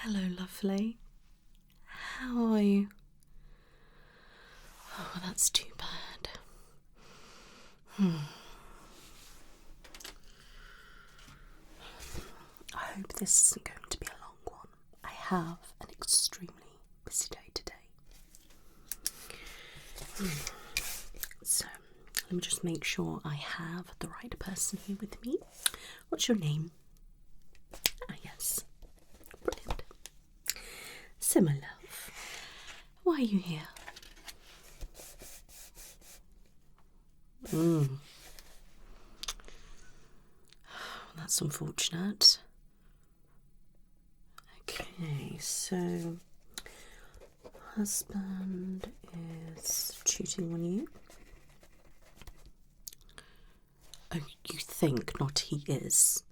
Hello, lovely. How are you? Oh, that's too bad. I hope this isn't going to be a long one. I have an extremely busy day today. So, let me just make sure I have the right person here with me. What's your name? Ah, yes. Brilliant. So, my love, why are you here? That's unfortunate. Okay, so husband is cheating on you. Oh, you think, not he is.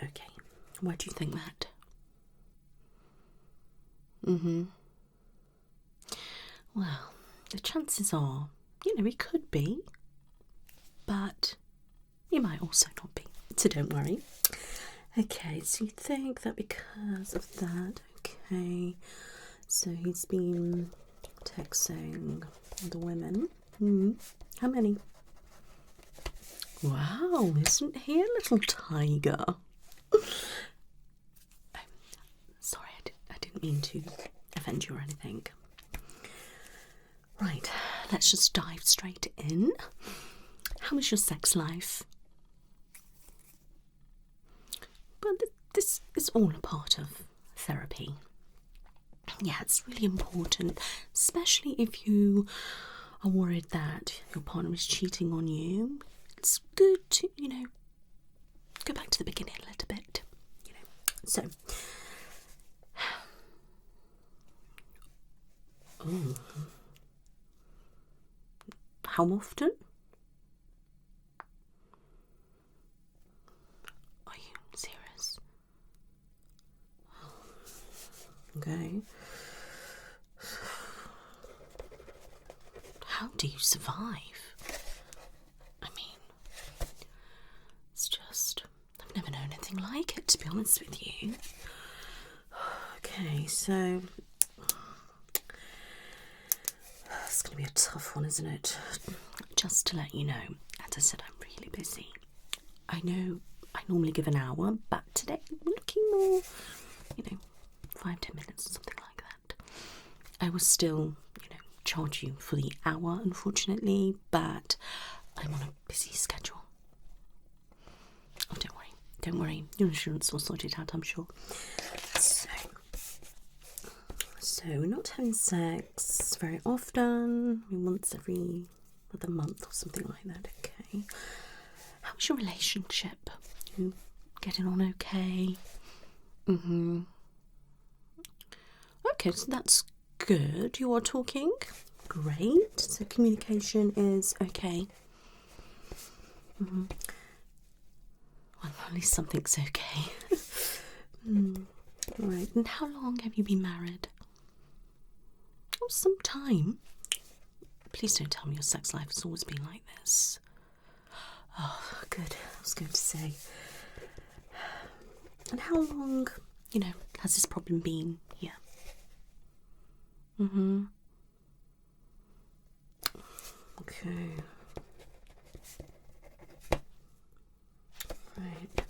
Okay, why do you think that? Well, the chances are, he could be, but he might also not be, so don't worry. Okay, so you think that because of that, okay, so he's been texting the women. How many? Wow, isn't he a little tiger? Sorry, I didn't mean to offend you or anything. Right, let's just dive straight in. How is your sex life? But this is all a part of therapy. Yeah, it's really important, especially if you are worried that your partner is cheating on you. It's good to, go back to the beginning a little bit. So, how often? Are you serious? Okay. How do you survive? I mean, it's just, I've never known anything like it, to be honest with you. Okay, so it's going to be a tough one, isn't it? Just to let you know, as I said, I'm really busy. I know I normally give an hour, but today I'm looking more, 5-10 minutes or something like that. I will still, charge you for the hour, unfortunately, but I'm on a busy schedule. Oh, don't worry. Your insurance will sort it out, I'm sure. So we're not having sex very often, once every other month or something like that, okay. How's your relationship? You getting on okay? Okay, so that's good. You are talking? Great. So communication is okay. Well, at least something's okay. Right. And how long have you been married? Oh, some time. Please don't tell me your sex life has always been like this. Oh, good. I was going to say. And how long, has this problem been here? Okay. Right.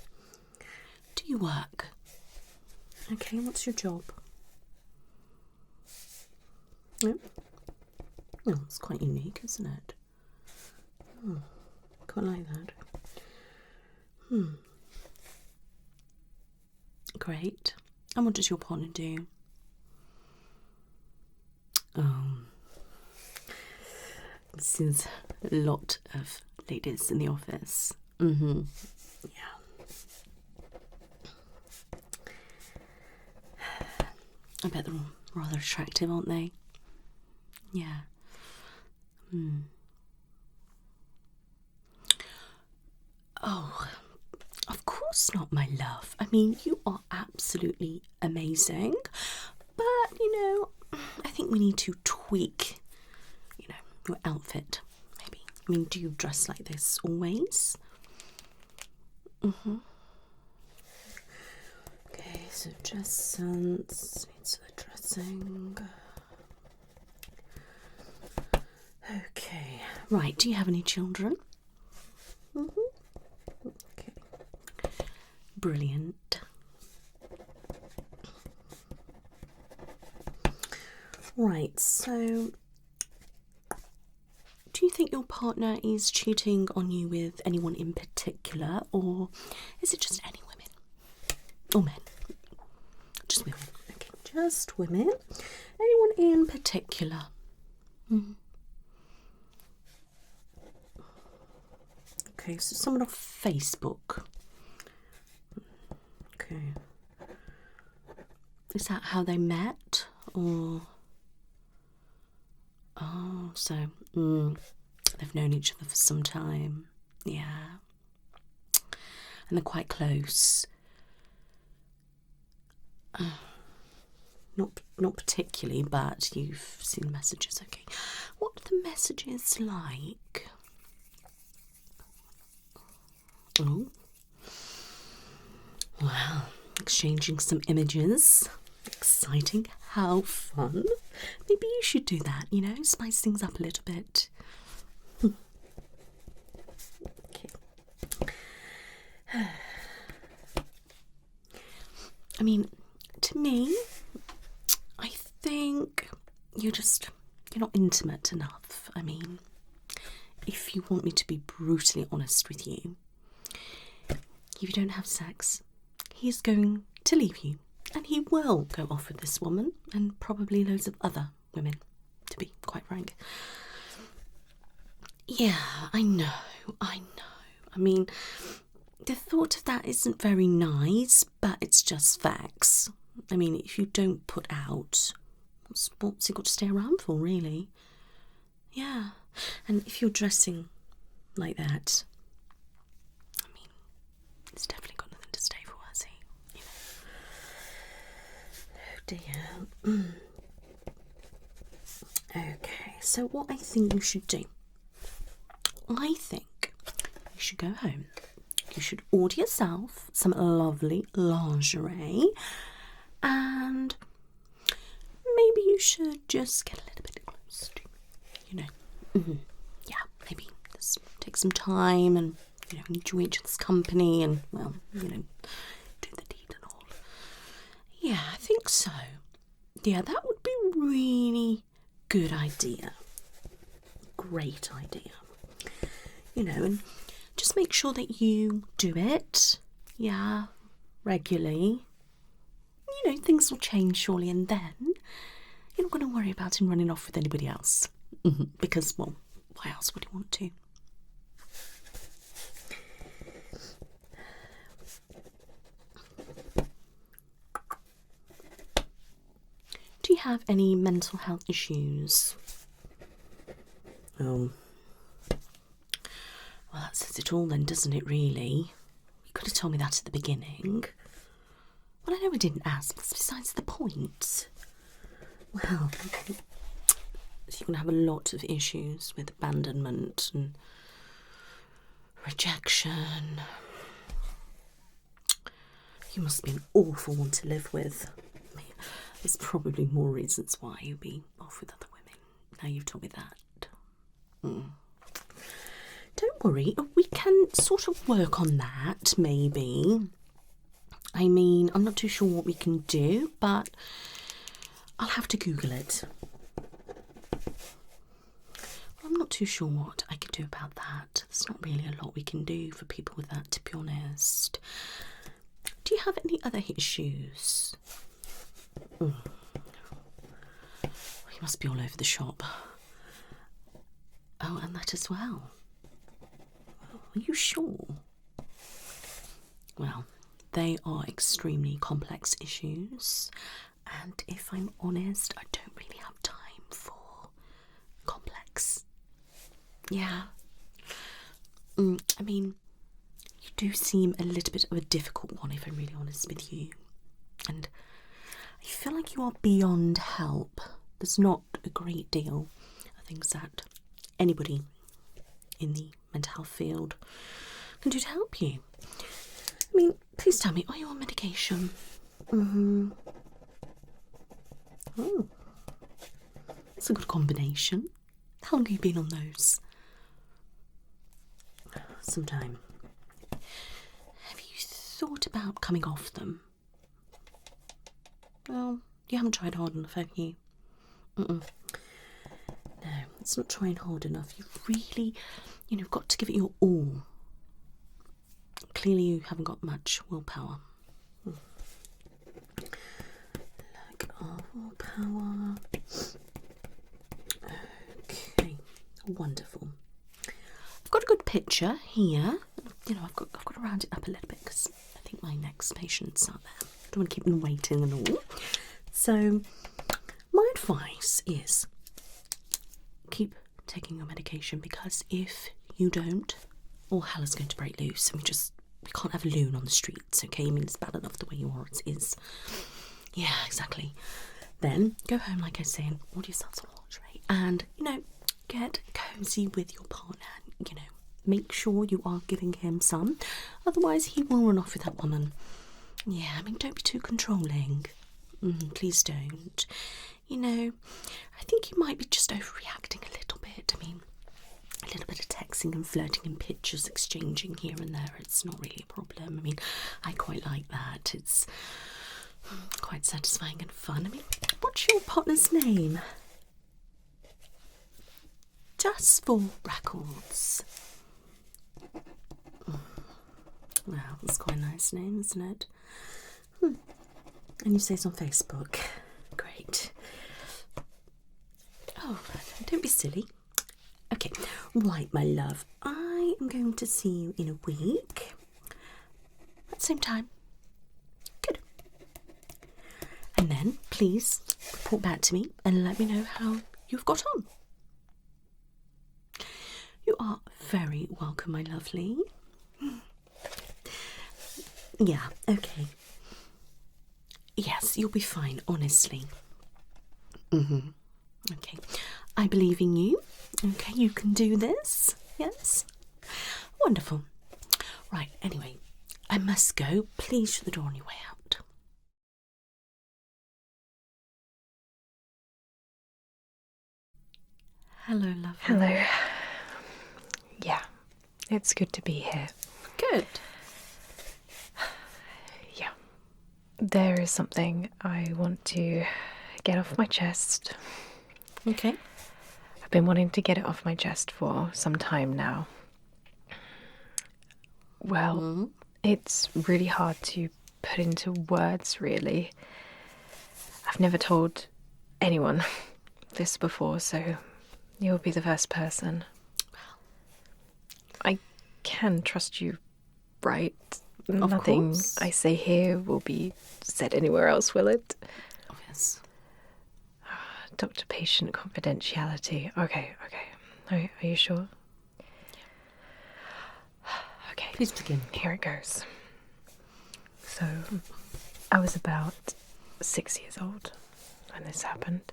Do you work? Okay, what's your job? No? Oh, it's quite unique, isn't it? Quite like that. Great. And what does your partner do? This is a lot of ladies in the office. Yeah. I bet they're all rather attractive, aren't they? Yeah. Oh, of course not, my love. I mean, you are absolutely amazing. But, I think we need to tweak, your outfit, maybe. I mean, do you dress like this always? Okay. so Jessens needs the dressing. Okay, right, do you have any children? Okay, brilliant. Right, so do you think your partner is cheating on you with anyone in particular, or is it just any women? Or men? Just women. Okay, just women. Anyone in particular? Okay, so someone off Facebook. Okay. Is that how they met, or? Oh, so they've known each other for some time. Yeah. And they're quite close. Not particularly, but you've seen the messages. Okay. What are the messages like? Oh. Wow. Exchanging some images. Exciting. How fun. Maybe you should do that, you know, spice things up a little bit. Okay. I mean, to me, I think you're not intimate enough. I mean, if you want me to be brutally honest with you, if you don't have sex, he's going to leave you. And he will go off with this woman and probably loads of other women, to be quite frank. Yeah, I know. I mean, the thought of that isn't very nice, but it's just facts. I mean, if you don't put out, what's he got to stay around for, really? Yeah, and if you're dressing like that, I mean, it's definitely got nothing to stay for, has he? You know. Oh dear. Okay, so what I think you should do, I think you should go home. You should order yourself some lovely lingerie, and maybe you should just get a little bit close to, you know. Yeah, maybe just take some time and, you know, enjoy each other's company and, well, you know, do the deed and all. Yeah, I think so. Yeah, that would be really good idea. Great idea. You know, and just make sure that you do it, yeah, regularly. You know, things will change surely, and then you're not going to worry about him running off with anybody else. Because, well, why else would he want to? Do you have any mental health issues? Oh. Well, that says it all then, doesn't it, really? You could have told me that at the beginning. Well, I know I didn't ask, but besides the point. Well, so you're going to have a lot of issues with abandonment and rejection. You must be an awful one to live with. I mean, there's probably more reasons why you'd be off with other women. Now you've told me that. Don't worry, we can sort of work on that, maybe. I mean, I'm not too sure what we can do, but I'll have to Google it. I'm not too sure what I could do about that. There's not really a lot we can do for people with that, to be honest. Do you have any other issues? You must be all over the shop. Oh, and that as well. Are you sure? Well, they are extremely complex issues, and if I'm honest, I don't really have time for complex. Yeah. I mean, you do seem a little bit of a difficult one, if I'm really honest with you. And I feel like you are beyond help. There's not a great deal of things that anybody in the mental health field can do to help you. I mean, please tell me, are you on medication? Mm-hmm. Oh, that's a good combination. How long have you been on those? Some time. Have you thought about coming off them? Well, you haven't tried hard enough, have you? No, it's not trying hard enough. You've really, got to give it your all. Clearly you haven't got much willpower. Like our willpower. Okay, wonderful. I've got a good picture here. I've got to round it up a little bit because I think my next patient's out there. I don't want to keep them waiting and all. So my advice is keep taking your medication, because if you don't, all hell is going to break loose, and we can't have a loon on the streets, okay? I mean, it's bad enough the way you are as is. Yeah, exactly. Then go home, like I say, and order yourself some lingerie, and get cozy with your partner. Make sure you are giving him some, otherwise he will run off with that woman. Yeah, I mean, don't be too controlling. Please don't. I think you might be just overreacting a little bit. I mean, a little bit of texting and flirting and pictures exchanging here and there, it's not really a problem. I mean, I quite like that. It's quite satisfying and fun. I mean, what's your partner's name? Just for records. Well, that's quite a nice name, isn't it? And you say it's on Facebook. Great. Oh, don't be silly. Okay, right, my love. I am going to see you in a week. At the same time. Good. And then, please, report back to me and let me know how you've got on. You are very welcome, my lovely. Yeah, okay. Yes, you'll be fine, honestly. Okay, I believe in you. Okay, you can do this. Yes? Wonderful. Right, anyway, I must go. Please shut the door on your way out. Hello, lovely. Hello. Yeah, it's good to be here. Good. Yeah. There is something I want to get off my chest. Okay. I've been wanting to get it off my chest for some time now. Well, it's really hard to put into words, really. I've never told anyone this before, so you'll be the first person. I can trust you, right? Of Nothing course. I say here will be said anywhere else, will it? Oh, yes. Doctor-patient confidentiality. Okay. Are you sure? Yeah. Okay. Please begin. Here it goes. So, I was about 6 years old when this happened.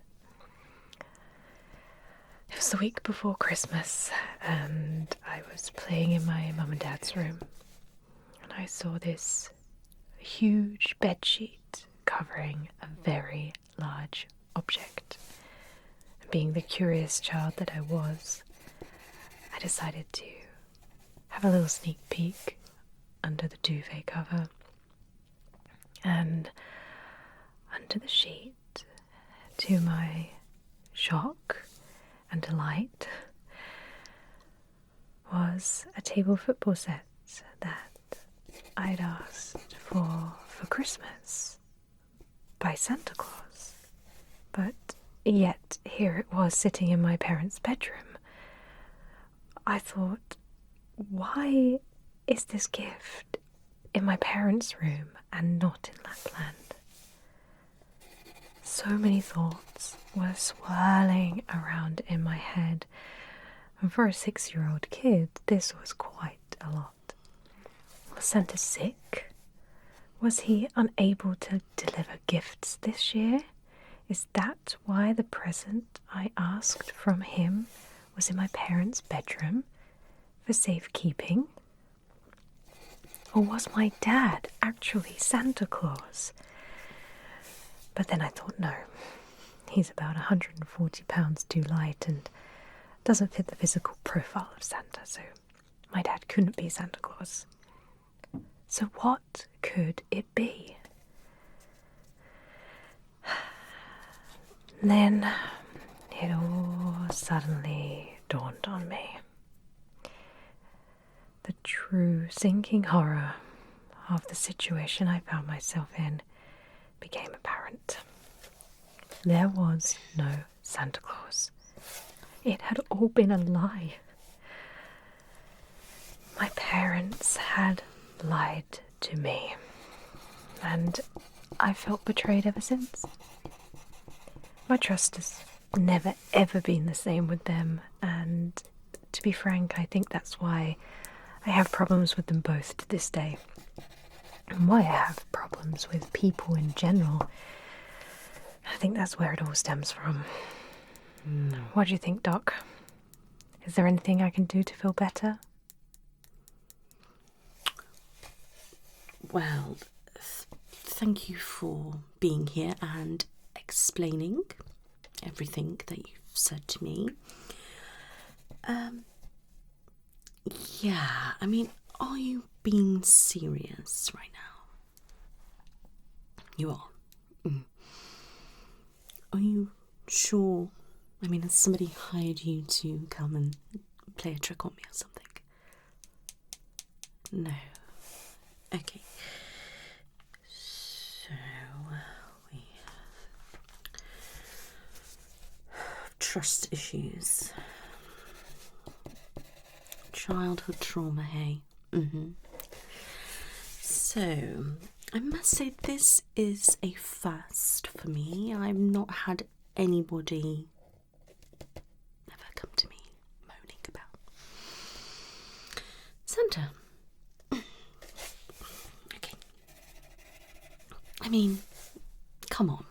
It was the week before Christmas, and I was playing in my mum and dad's room, and I saw this huge bedsheet covering a very large object. And being the curious child that I was, I decided to have a little sneak peek under the duvet cover, and under the sheet, to my shock and delight, was a table football set that I'd asked for Christmas by Santa Claus. But yet here it was sitting in my parents' bedroom. I thought, why is this gift in my parents' room and not in Lapland? So many thoughts were swirling around in my head, and for a 6-year-old kid, this was quite a lot. Was Santa sick? Was he unable to deliver gifts this year? Is that why the present I asked from him was in my parents' bedroom for safekeeping? Or was my dad actually Santa Claus? But then I thought, no, he's about 140 pounds too light and doesn't fit the physical profile of Santa, so my dad couldn't be Santa Claus. So what could it be? Then it all suddenly dawned on me. The true sinking horror of the situation I found myself in became apparent. There was no Santa Claus. It had all been a lie. My parents had lied to me, and I felt betrayed ever since. My trust has never ever been the same with them, and to be frank, I think that's why I have problems with them both to this day, and why I have problems with people in general. I think that's where it all stems from. What do you think, Doc? Is there anything I can do to feel better? Well, thank you for being here and explaining everything that you've said to me. Yeah, I mean, are you being serious right now? You are? Are you sure? I mean, has somebody hired you to come and play a trick on me or something? No. Okay. So, we have trust issues. Childhood trauma, hey? So, I must say this is a first for me. I've not had anybody ever come to me moaning about Santa. Okay. I mean, come on.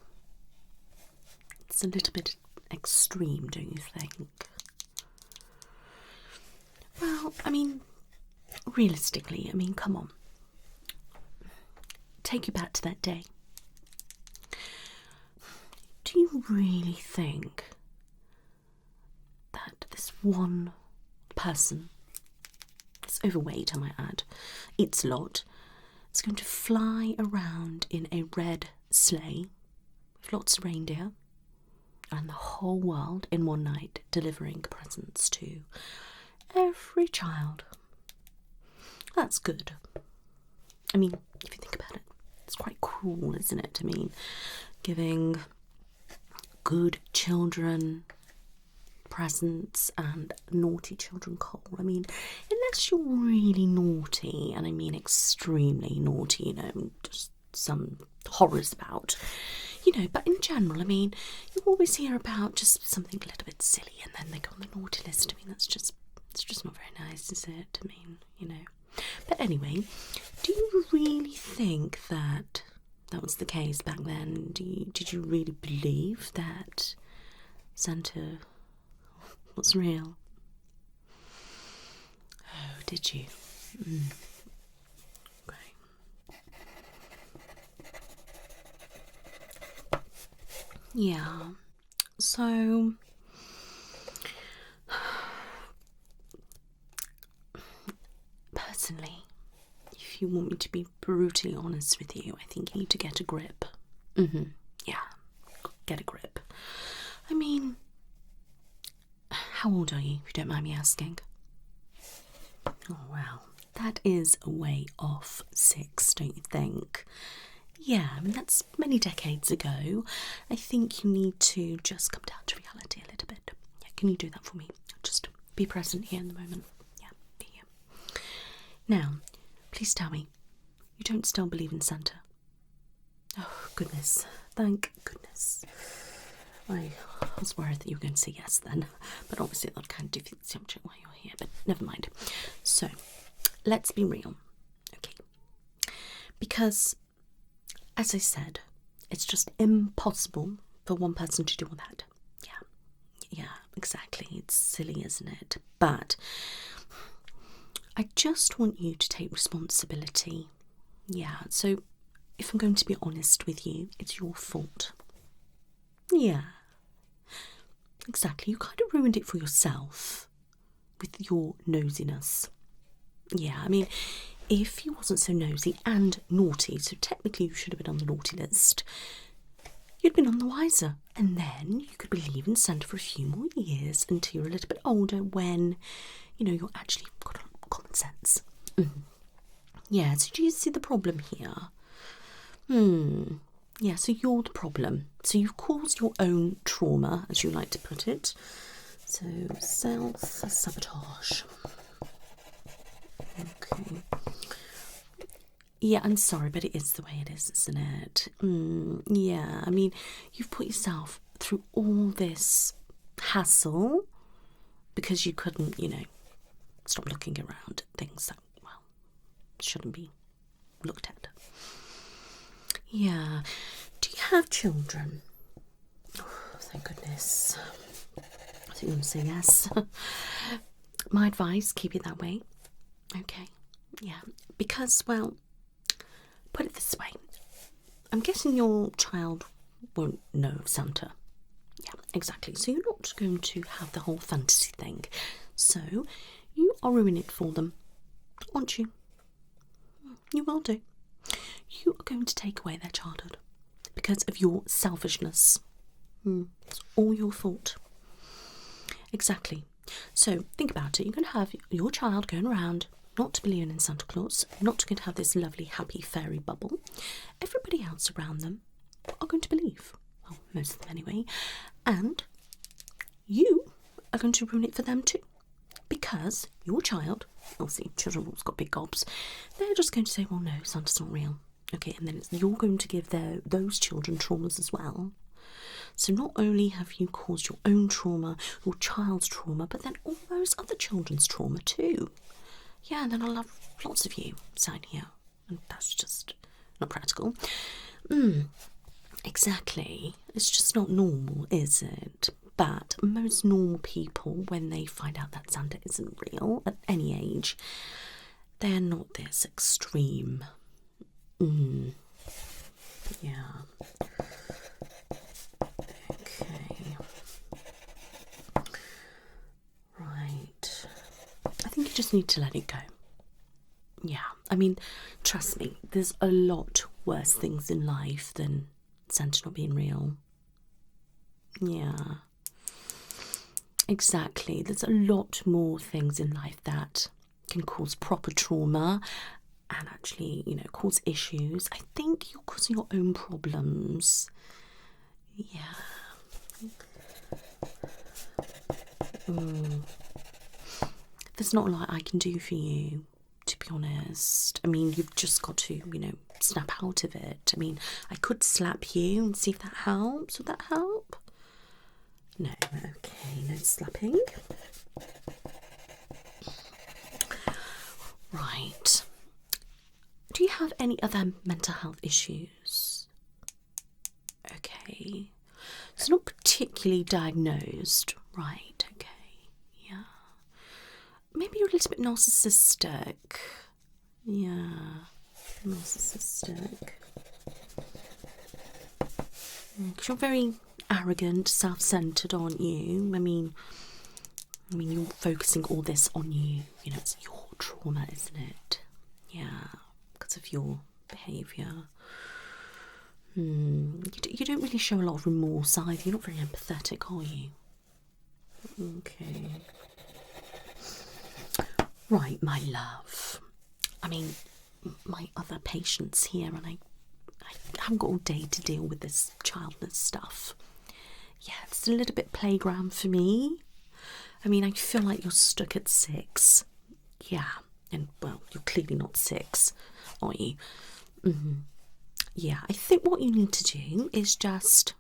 It's a little bit extreme, don't you think? Well, I mean, realistically, I mean, come on. Take you back to that day. Do you really think that this one person, this overweight, I might add, eats a lot, is going to fly around in a red sleigh with lots of reindeer and the whole world in one night delivering presents to every child? That's good. I mean, if you think about it, it's quite cruel, isn't it? I mean, giving good children presents and naughty children coal. I mean, unless you're really naughty, and I mean extremely naughty, you know, just some horrors about, you know, but in general, I mean, you always hear about just something a little bit silly and then they go on the naughty list. I mean, it's just not very nice, is it? I mean, you know. But anyway, do you really think that was the case back then? Did you really believe that Santa was real? Oh, did you? Okay. Yeah. So personally, if you want me to be brutally honest with you, I think you need to get a grip. Yeah, get a grip. I mean, how old are you, if you don't mind me asking? Oh, wow. That is a way off 6, don't you think? Yeah, I mean, that's many decades ago. I think you need to just come down to reality a little bit. Yeah, can you do that for me? Just be present here in the moment. Yeah, be here. Now, please tell me, you don't still believe in Santa? Oh, goodness. Thank goodness. I was worried that you were going to say yes then, but obviously that kind of defeats the object while you're here, but never mind. So, let's be real, okay? Because, as I said, it's just impossible for one person to do all that. Yeah, exactly. It's silly, isn't it? But I just want you to take responsibility. Yeah, so if I'm going to be honest with you, it's your fault, Yeah. Exactly. You kind of ruined it for yourself with your nosiness. Yeah, I mean, if you wasn't so nosy and naughty, so technically you should have been on the naughty list, you'd been on the wiser. And then you could be leaving Santa for a few more years until you're a little bit older when, you're actually got common sense. Yeah, so do you see the problem here? Yeah, so you're the problem. So you've caused your own trauma, as you like to put it. So self-sabotage. Okay. Yeah, I'm sorry, but it is the way it is, isn't it? Yeah, I mean, you've put yourself through all this hassle because you couldn't, stop looking around at things that, well, shouldn't be looked at. Yeah. Do you have children? Oh, thank goodness. I think I'm going to say yes. My advice, keep it that way. Okay. Yeah. Because, well, put it this way. I'm guessing your child won't know of Santa. Yeah, exactly. So you're not going to have the whole fantasy thing. So you are ruining it for them, aren't you? You will do. You are going to take away their childhood because of your selfishness. It's all your fault. Exactly. So think about it. You're going to have your child going around not believing in Santa Claus, not going to have this lovely, happy fairy bubble. Everybody else around them are going to believe. Well, most of them anyway. And you are going to ruin it for them too. Because your child, obviously children have always got big gobs, they're just going to say, well, no, Santa's not real. Okay, and then you're going to give those children traumas as well. So not only have you caused your own trauma, your child's trauma, but then all those other children's trauma too. Yeah, and then I'll have lots of you sat here. And that's just not practical. Exactly. It's just not normal, is it? But most normal people, when they find out that Santa isn't real at any age, they're not this extreme. Yeah. Okay. Right. I think you just need to let it go. Yeah. I mean, trust me, there's a lot worse things in life than Santa not being real. Yeah. Exactly. There's a lot more things in life that can cause proper trauma and actually, cause issues. I think you're causing your own problems. Yeah. There's not a lot I can do for you, to be honest. I mean, you've just got to, snap out of it. I mean, I could slap you and see if that helps. Would that help? No, okay, no slapping. Right. Do you have any other mental health issues? Okay. It's not particularly diagnosed. Right, okay. Yeah. Maybe you're a little bit narcissistic. Yeah. Narcissistic. Because you're very arrogant, self-centered, aren't you? I mean, you're focusing all this on you. It's your trauma, isn't it? Yeah, because of your behaviour. You don't really show a lot of remorse either. You're not very empathetic, are you? Okay. Right, my love. I mean, my other patients here, and I haven't got all day to deal with this childless stuff. Yeah, it's a little bit playground for me. I mean, I feel like you're stuck at 6. Yeah, and well, you're clearly not 6, are you? Yeah, I think what you need to do is just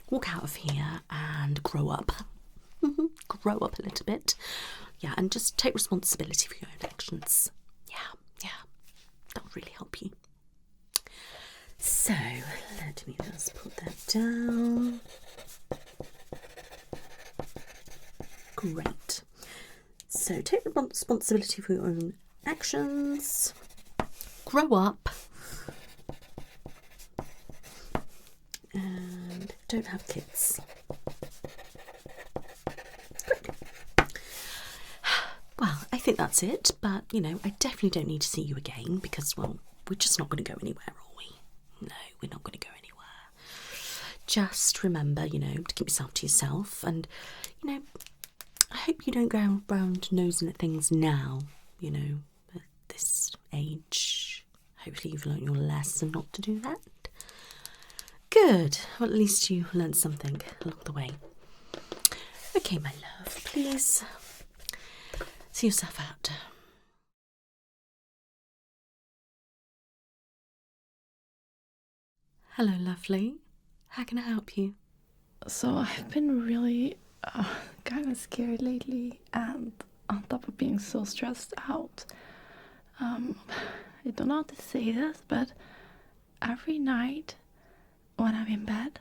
walk out of here and grow up. Grow up a little bit. Yeah, and just take responsibility for your own actions. Yeah, that would really help you. So, let me just put that down. Great. So, take responsibility for your own actions. Grow up. And don't have kids. Well, I think that's it, but, you know, I definitely don't need to see you again because, well, we're just not going to go anywhere, are we? No, we're not going to go anywhere. Just remember, you know, to keep yourself to yourself and, you know, I hope you don't go around nosing at things now, you know, at this age. Hopefully you've learnt your lesson not to do that. Good. Well, at least you learned something along the way. Okay, my love, please see yourself out. Hello, lovely. How can I help you? So I've been really kind of scared lately, and on top of being so stressed out, I don't know how to say this, but every night when I'm in bed,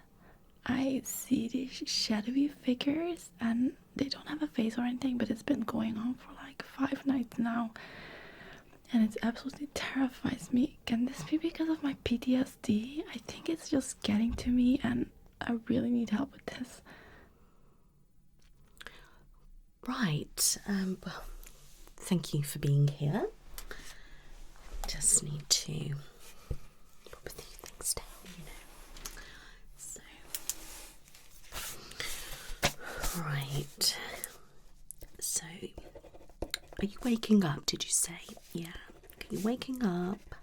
I see these shadowy figures, and they don't have a face or anything, but it's been going on for like 5 nights now, and it absolutely terrifies me. Can this be because of my PTSD? I think it's just getting to me, and I really need help with this. Right. Well, thank you for being here. Just need to pop a few things down, you know. So, right. So, are you waking up? Did you say? Yeah. Okay, you're waking up,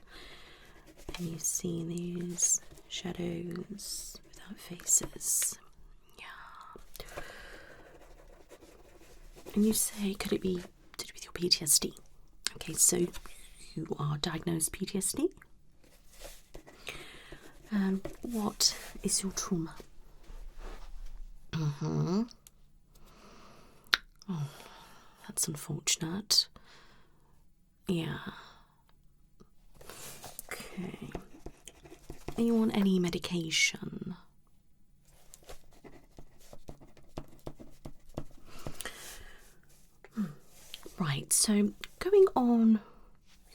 and you see these shadows without faces. Yeah. And you say, could it be to do with your PTSD? Okay, so you are diagnosed PTSD. What is your trauma? Oh, that's unfortunate. Yeah. Okay. Are you on any medication? Right, so going on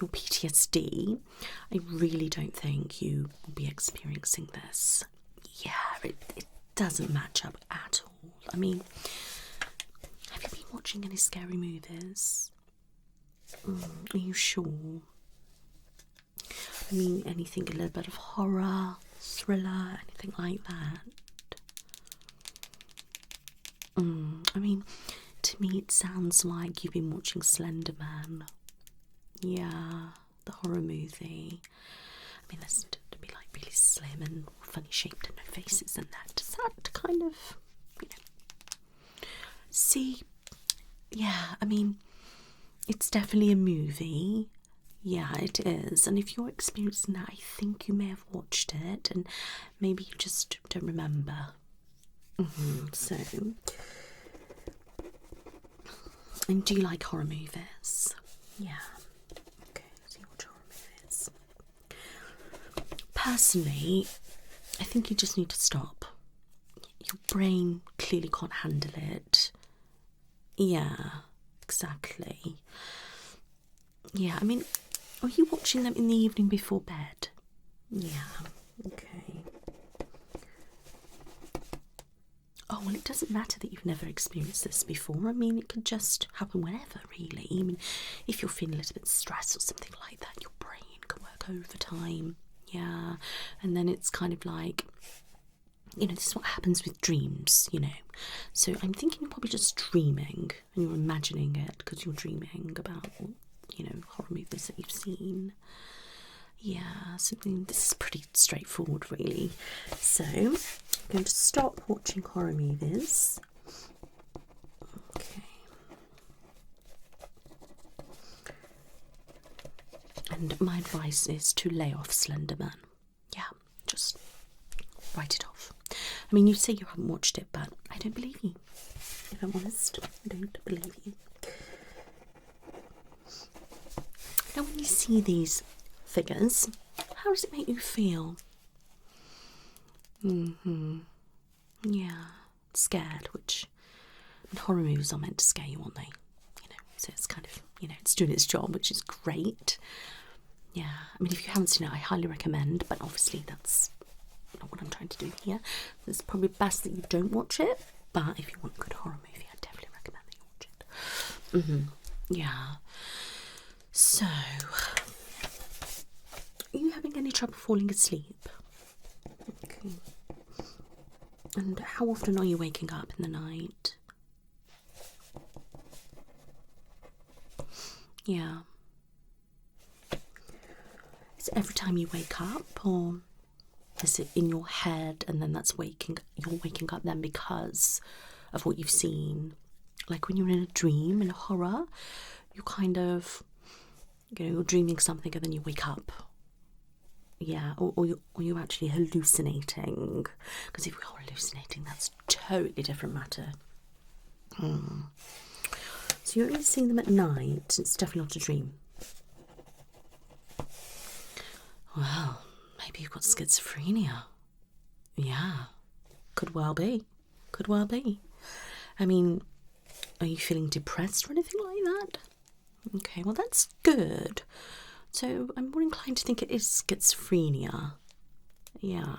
your PTSD, I really don't think you will be experiencing this. Yeah, it doesn't match up at all. I mean, have you been watching any scary movies? Are you sure? I mean, anything a little bit of horror, thriller, anything like that? I mean, to me it sounds like you've been watching Slender. Yeah, the horror movie. I mean, that's to be like really slim and funny shaped and no faces and that. Does that kind of, you know, see? Yeah, I mean, it's definitely a movie. Yeah, it is. And if you're experiencing that, I think you may have watched it and maybe you just don't remember. So, and do you like horror movies? Yeah. Okay, so you watch horror movies. Personally, I think you just need to stop. Your brain clearly can't handle it. Yeah, exactly. Yeah, I mean, are you watching them in the evening before bed? Yeah, okay. Oh, well, it doesn't matter that you've never experienced this before. I mean, it could just happen whenever, really. I mean, if you're feeling a little bit stressed or something like that, your brain can work overtime. Yeah, and then it's kind of like, you know, this is what happens with dreams, you know. So I'm thinking you're probably just dreaming and you're imagining it because you're dreaming about, you know, horror movies that you've seen. Yeah, so I mean, this is pretty straightforward, really. So I'm going to stop watching horror movies. Okay. And my advice is to lay off Slender. Yeah, just write it off. I mean, you say you haven't watched it, but I don't believe you. If I'm honest, I don't believe you. Now, when you see these figures, how does it make you feel? Yeah, scared, which horror movies are meant to scare you, aren't they? You know, so it's kind of, you know, it's doing its job, which is great. Yeah, I mean, if you haven't seen it, I highly recommend, but obviously that's, not what I'm trying to do here. It's probably best that you don't watch it, but if you want a good horror movie, I definitely recommend that you watch it. Yeah. So, are you having any trouble falling asleep? Okay. And how often are you waking up in the night? Yeah. Is it every time you wake up, or is it in your head and then you're waking up then because of what you've seen? Like when you're in a dream, in a horror, you kind of, you're dreaming something and then you wake up. Yeah, or you're actually hallucinating. Because if you're hallucinating, that's a totally different matter. So you're only seeing them at night. It's definitely not a dream. Well, maybe you've got schizophrenia. Yeah, could well be. Could well be. I mean, are you feeling depressed or anything like that? Okay, well that's good. So I'm more inclined to think it is schizophrenia. Yeah.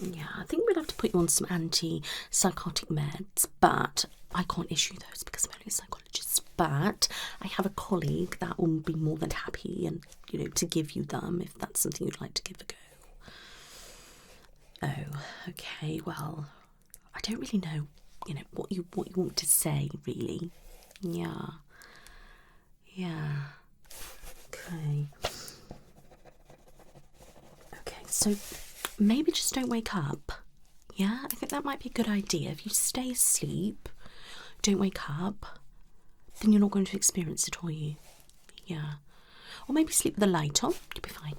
Yeah, I think we'd have to put you on some antipsychotic meds, but I can't issue those because I'm only a psychologist. But I have a colleague that will be more than happy and, to give you them if that's something you'd like to give a go. Oh, okay, well, I don't really know, what you want to say, really. Yeah. Yeah. Okay. Okay, so maybe just don't wake up. Yeah, I think that might be a good idea. If you stay asleep, don't wake up, then you're not going to experience it, are you? Yeah. Or maybe sleep with the light on. You'll be fine.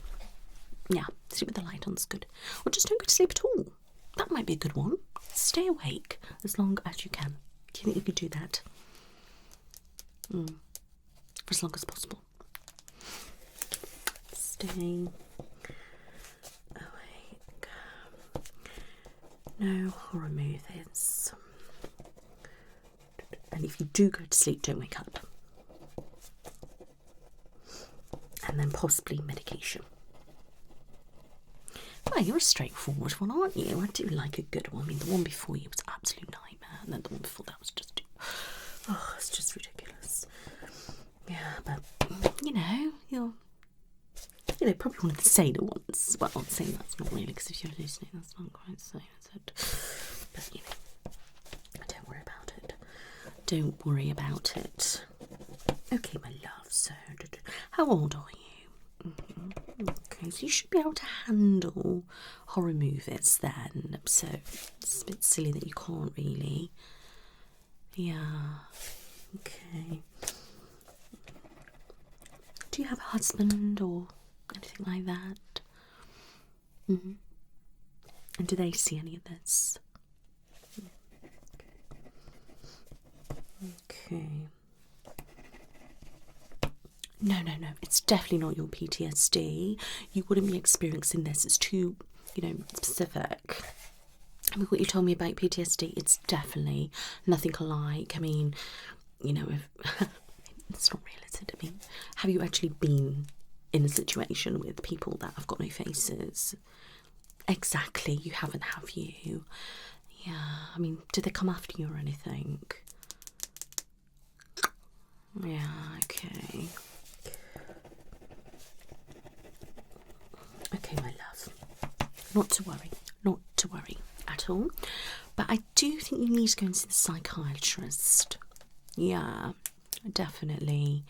Yeah, sleep with the light on is good. Or just don't go to sleep at all. That might be a good one. Stay awake as long as you can. Do you think you could do that? For as long as possible. Stay awake. No horror movies. And if you do go to sleep, don't wake up. And then possibly medication. Well, you're a straightforward one, aren't you? I do like a good one. I mean, the one before you was an absolute nightmare, and then the one before that was just... Oh, it's just ridiculous. Yeah, but, you're probably one of the saner ones. Well, I'm saying that's not really, because if you're listening, that's not quite sane, is it? But, don't worry about it. Don't worry about it. Okay, my love, so, how old are you? Okay, so you should be able to handle horror movies then. So it's a bit silly that you can't really. Yeah. Okay. Do you have a husband or anything like that? And do they see any of this? Okay. No, it's definitely not your PTSD. You wouldn't be experiencing this. It's too, specific. I mean, what you told me about PTSD, it's definitely nothing alike. I mean, if it's not real, is it? I mean, have you actually been in a situation with people that have got no faces? Exactly, you haven't, have you? Yeah, I mean, did they come after you or anything? Yeah, okay. Okay, my love. Not to worry at all. But I do think you need to go and see the psychiatrist. Yeah, definitely.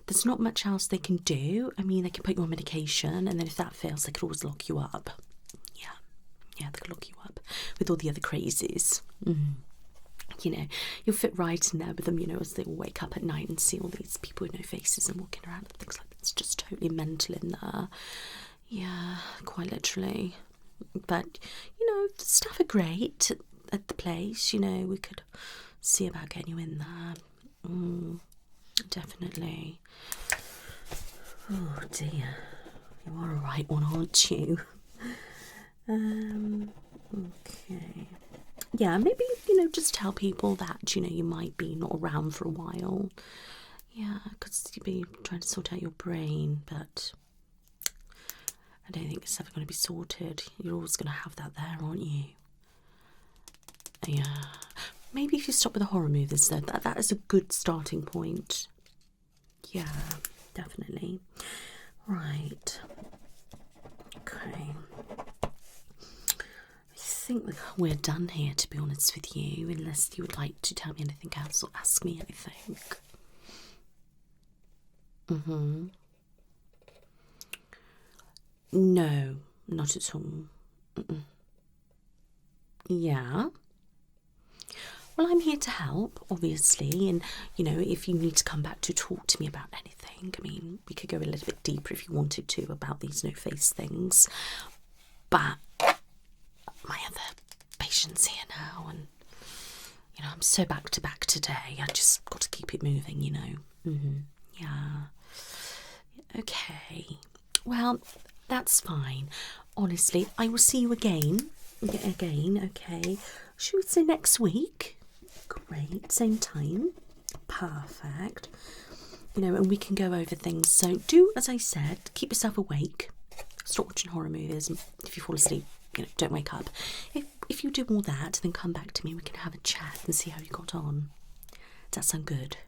There's not much else they can do. I mean, they can put you on medication, and then if that fails, they could always lock you up. Yeah, they could lock you up with all the other crazies. You'll fit right in there with them, as they all wake up at night and see all these people with no faces and walking around and things like that. It's just totally mental in there. Yeah, quite literally. But, the staff are great at the place. We could see about getting you in there. Definitely. Oh, dear. You are a right one, aren't you? Okay. Yeah, maybe, just tell people that, you might be not around for a while. Yeah, because you'd be trying to sort out your brain, but I don't think it's ever going to be sorted. You're always going to have that there, aren't you? Yeah. Maybe if you stop with the horror movies, though, that is a good starting point. Yeah, definitely. Right. Okay. I think we're done here, to be honest with you, unless you would like to tell me anything else or ask me anything. No, not at all. Yeah. Well, I'm here to help, obviously, and, you know, if you need to come back to talk to me about anything, I mean, we could go a little bit deeper if you wanted to about these no-face things, but my other patient's here now, and, you know, I'm so back-to-back today, I just got to keep it moving, you know. Yeah. Okay. Well, that's fine. Honestly, I will see you again. Okay. Should we say next week? Great. Same time. Perfect. You know, and we can go over things. So do, as I said, keep yourself awake. Stop watching horror movies. And if you fall asleep, you know, don't wake up. If you do all that, then come back to me. We can have a chat and see how you got on. Does that sound good?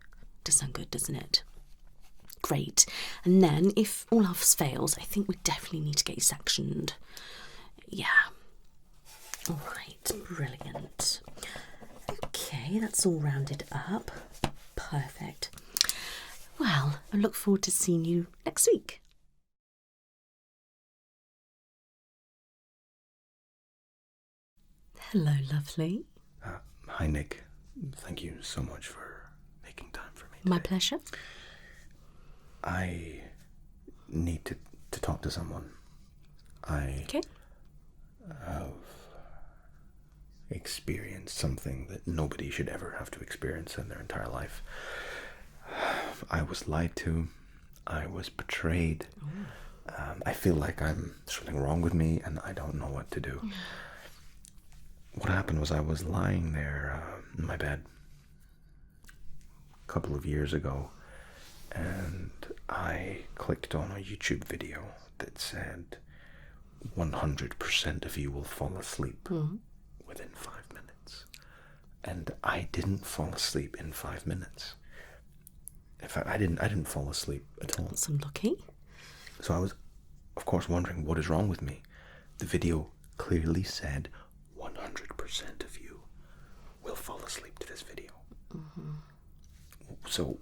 Does sound good, doesn't it? Great. And then, if all else fails, I think we definitely need to get you sectioned. Yeah. All right. Brilliant. Okay, that's all rounded up. Perfect. Well, I look forward to seeing you next week. Hello, lovely. Hi, Nick. Thank you so much for making time for me today. My pleasure. I need to talk to someone. I have experienced something that nobody should ever have to experience in their entire life. I was lied to. I was betrayed. I feel like there's something wrong with me and I don't know what to do. What happened was I was lying there in my bed a couple of years ago, and I clicked on a YouTube video that said 100% of you will fall asleep within 5 minutes. And I didn't fall asleep in 5 minutes. In fact, I didn't fall asleep at all. That's unlucky. So I was, of course, wondering what is wrong with me. The video clearly said 100% of you will fall asleep to this video. So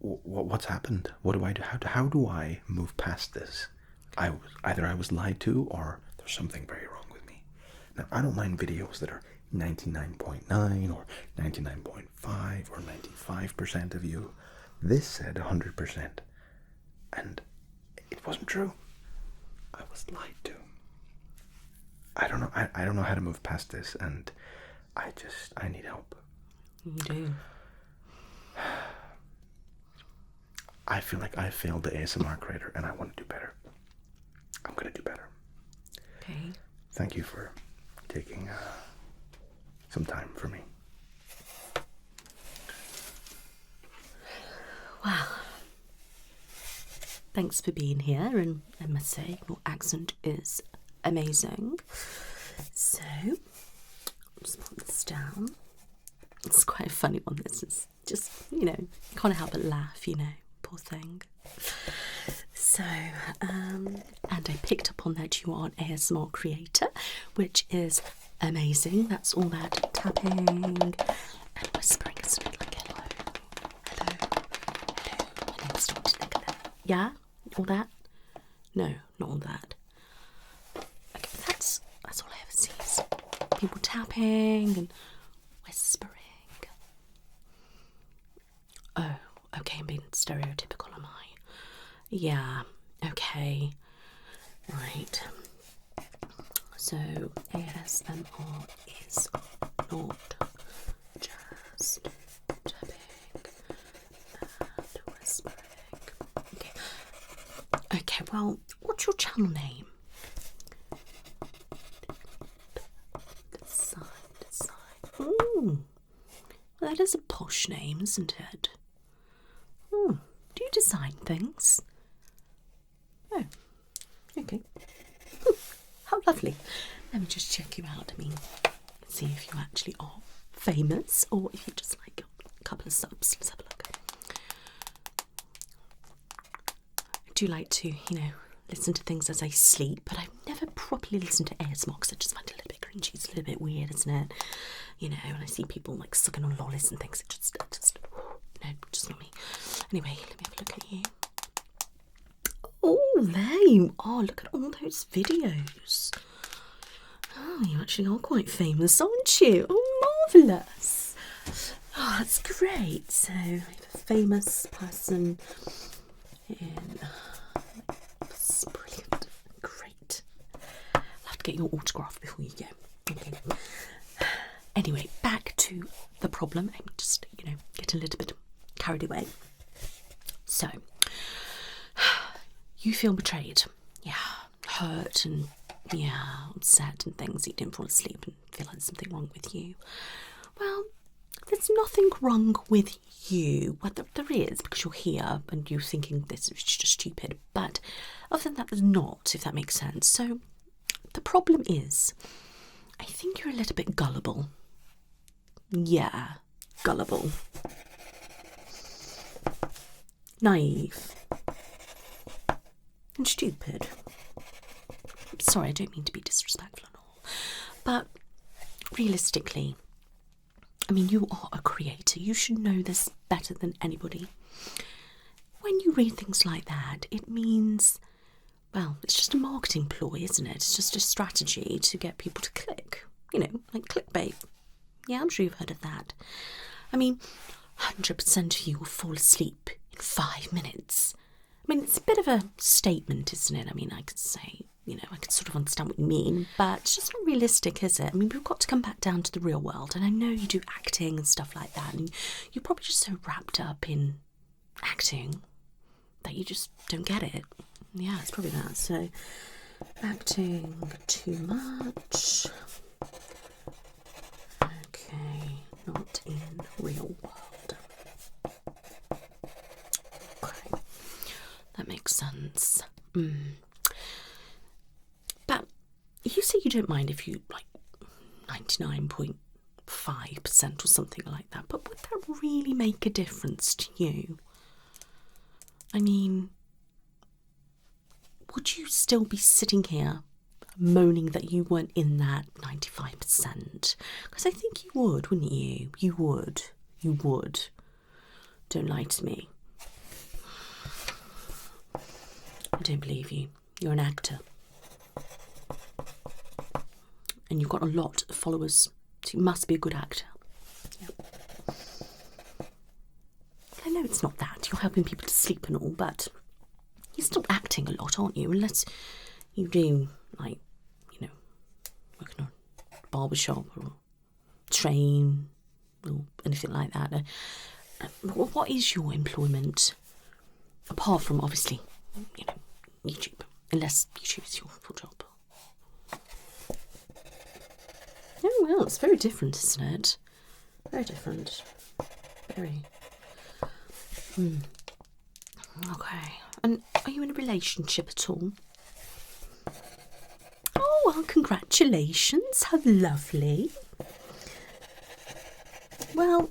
what's happened? What do I do? How do I move past this? Either I was lied to or there's something very wrong with me. Now, I don't mind videos that are 99.9 or 99.5 or 95% of you. This said 100%. And it wasn't true. I was lied to. I don't know. I don't know how to move past this, and I need help. You do. I feel like I failed the ASMR creator, and I want to do better. I'm going to do better. Okay. Thank you for taking some time for me. Well, thanks for being here, and I must say your accent is amazing. So, just put this down. It's quite a funny one. This is just, you know, can't help but laugh, you know, poor thing. So, and I picked up on that you are an ASMR creator, which is amazing. That's all that tapping and whispering, isn't it? Like, hello, my name's Doctor Nicola. Yeah? All that? No, not all that. Okay, that's all I ever see is people tapping and whispering. Oh, okay, I'm being stereotypical, am I? Yeah, okay. Right. So, ASMR is not just tapping and whispering. Okay. Okay, well, what's your channel name? Design. Ooh. Well, that is a posh name, isn't it? Do you design things? Oh, okay. How lovely. Let me just check you out. I mean, see if you actually are famous or if you just like a couple of subs. Let's have a look. I do like to, listen to things as I sleep, but I've never properly listened to ASMR because I just find it a little bit cringy. It's a little bit weird, isn't it? When I see people like sucking on lollies and things, it just no, just not me. Anyway, let me have a look at you. Oh, there you are. Look at all those videos. Oh, you actually are quite famous, aren't you? Oh, marvellous. Oh, that's great. So, I have a famous person in... That's brilliant. Great. I'll have to get your autograph before you go. Okay. Anyway, back to the problem. I'm just, get a little bit carried away. So, you feel betrayed. Yeah. Hurt and, upset and things. You didn't fall asleep and feel like there's something wrong with you. Well, there's nothing wrong with you. Well, there is, because you're here and you're thinking this is just stupid. But other than that, there's not, if that makes sense. So, the problem is, I think you're a little bit gullible. Yeah, gullible. Naive. And stupid. Sorry, I don't mean to be disrespectful at all. But realistically, I mean, you are a creator. You should know this better than anybody. When you read things like that, it means, well, it's just a marketing ploy, isn't it? It's just a strategy to get people to click. Like clickbait. Yeah, I'm sure you've heard of that. I mean, 100% of you will fall asleep in 5 minutes. I mean, it's a bit of a statement, isn't it? I mean, I could say, I could sort of understand what you mean, but it's just not realistic, is it? I mean, we've got to come back down to the real world, and I know you do acting and stuff like that, and you're probably just so wrapped up in acting that you just don't get it. Yeah, it's probably that. So, acting too much. Okay, not in real world. Okay, that makes sense. But you say you don't mind if you, 99.5% or something like that, but would that really make a difference to you? I mean, would you still be sitting here moaning that you weren't in that 95%? Because I think you would, wouldn't you? You would. Don't lie to me. I don't believe you. You're an actor. And you've got a lot of followers, so you must be a good actor. Yep. I know it's not that. You're helping people to sleep and all, but you're still acting a lot, aren't you? Unless you do, working on a barbershop or train or anything like that. What is your employment? Apart from, obviously, YouTube. Unless YouTube is your full job. Oh, well, it's very different, isn't it? Very different. Very. Okay. And are you in a relationship at all? Oh, well, congratulations. How lovely. Well,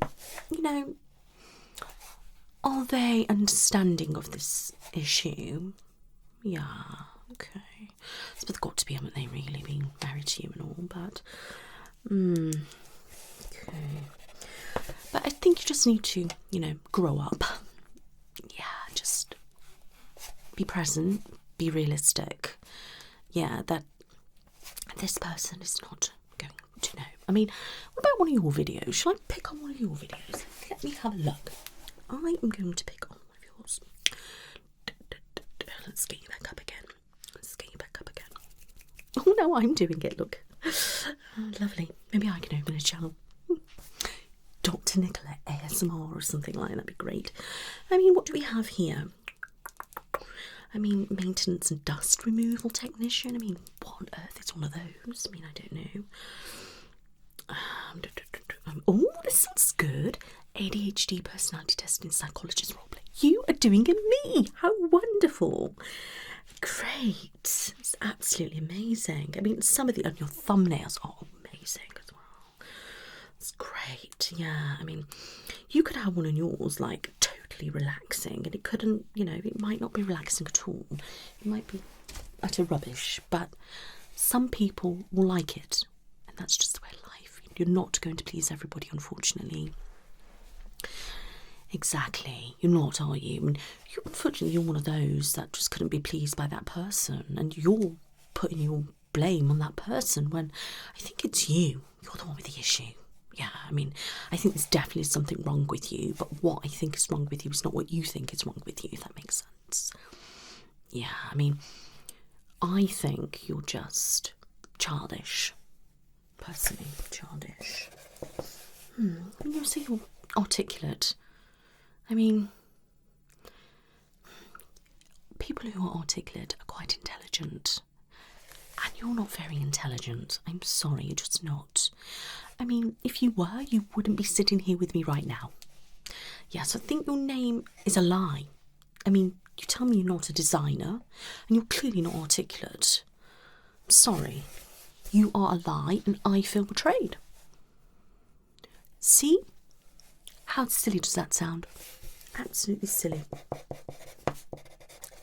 are they understanding of this issue? Yeah, okay. So they've got to be, haven't they, really, being married to you and all, but... okay. But I think you just need to, grow up. Yeah, just be present, be realistic. Yeah, that this person is not going to know. I mean, what about one of your videos? Shall I pick on one of your videos? Let me have a look. I am going to pick on one of yours. Let's get you back up again. Oh, no, I'm doing it, look. Oh, lovely. Maybe I can open a channel. Doctor Nicola ASMR or something like that. That'd be great. I mean, what do we have here? I mean, maintenance and dust removal technician. I mean, what on earth is one of those? I mean, I don't know. Oh, this sounds good. ADHD personality testing psychologist roleplay. You are doing a me. How wonderful. Great. It's absolutely amazing. I mean, some of the your thumbnails are amazing as well. It's great. Yeah, I mean, you could have one on yours like totally relaxing, and it couldn't, you know, it might not be relaxing at all. It might be utter rubbish, but some people will like it, and that's just the way of life. You're not going to please everybody, unfortunately. Exactly. You're not, are you? I mean, unfortunately, you're one of those that just couldn't be pleased by that person, and you're putting your blame on that person when I think it's you. You're the one with the issue. Yeah, I mean, I think there's definitely something wrong with you, but what I think is wrong with you is not what you think is wrong with you, if that makes sense. Yeah, I mean, I think you're just childish. Personally, childish. You're so you're articulate. I mean, people who are articulate are quite intelligent. And you're not very intelligent. I'm sorry, you're just not. I mean, if you were, you wouldn't be sitting here with me right now. Yes, I think your name is a lie. I mean, you tell me you're not a designer, and you're clearly not articulate. I'm sorry. You are a lie, and I feel betrayed. See? How silly does that sound? Absolutely silly.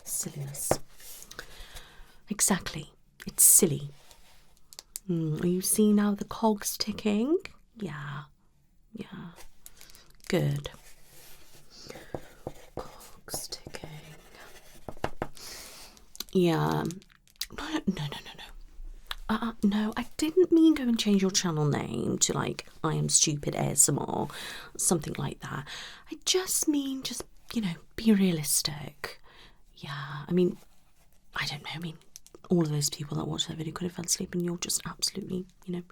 Silliness. Exactly. It's silly. Are you seeing now the cogs ticking? Yeah. Yeah. Good. Cogs ticking. Yeah. No, I didn't mean go and change your channel name to like I Am Stupid ASMR, something like that. I just mean you know, be realistic. Yeah, I mean, I don't know, I mean, all of those people that watch that video could have fell asleep and you're just absolutely, you know,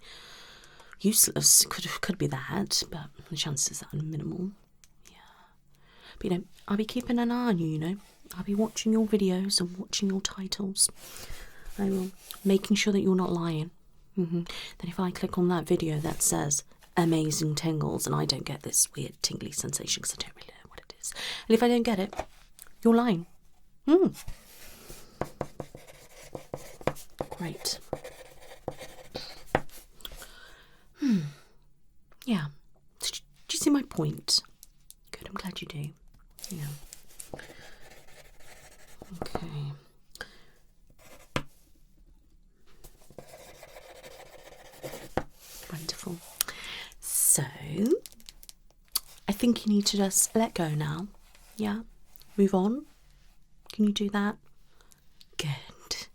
useless. Could be that, but the chances are minimal. Yeah. But you know, I'll be keeping an eye on you, you know. I'll be watching your videos and watching your titles. I will, making sure that you're not lying. Then if I click on that video that says amazing tingles and I don't get this weird tingly sensation because I don't really know what it is, and if I don't get it, you're lying. Great. Yeah. Do you see my point? Good, I'm glad you do. Yeah. Okay. Wonderful. So, I think you need to just let go now. Yeah? Move on. Can you do that? Good.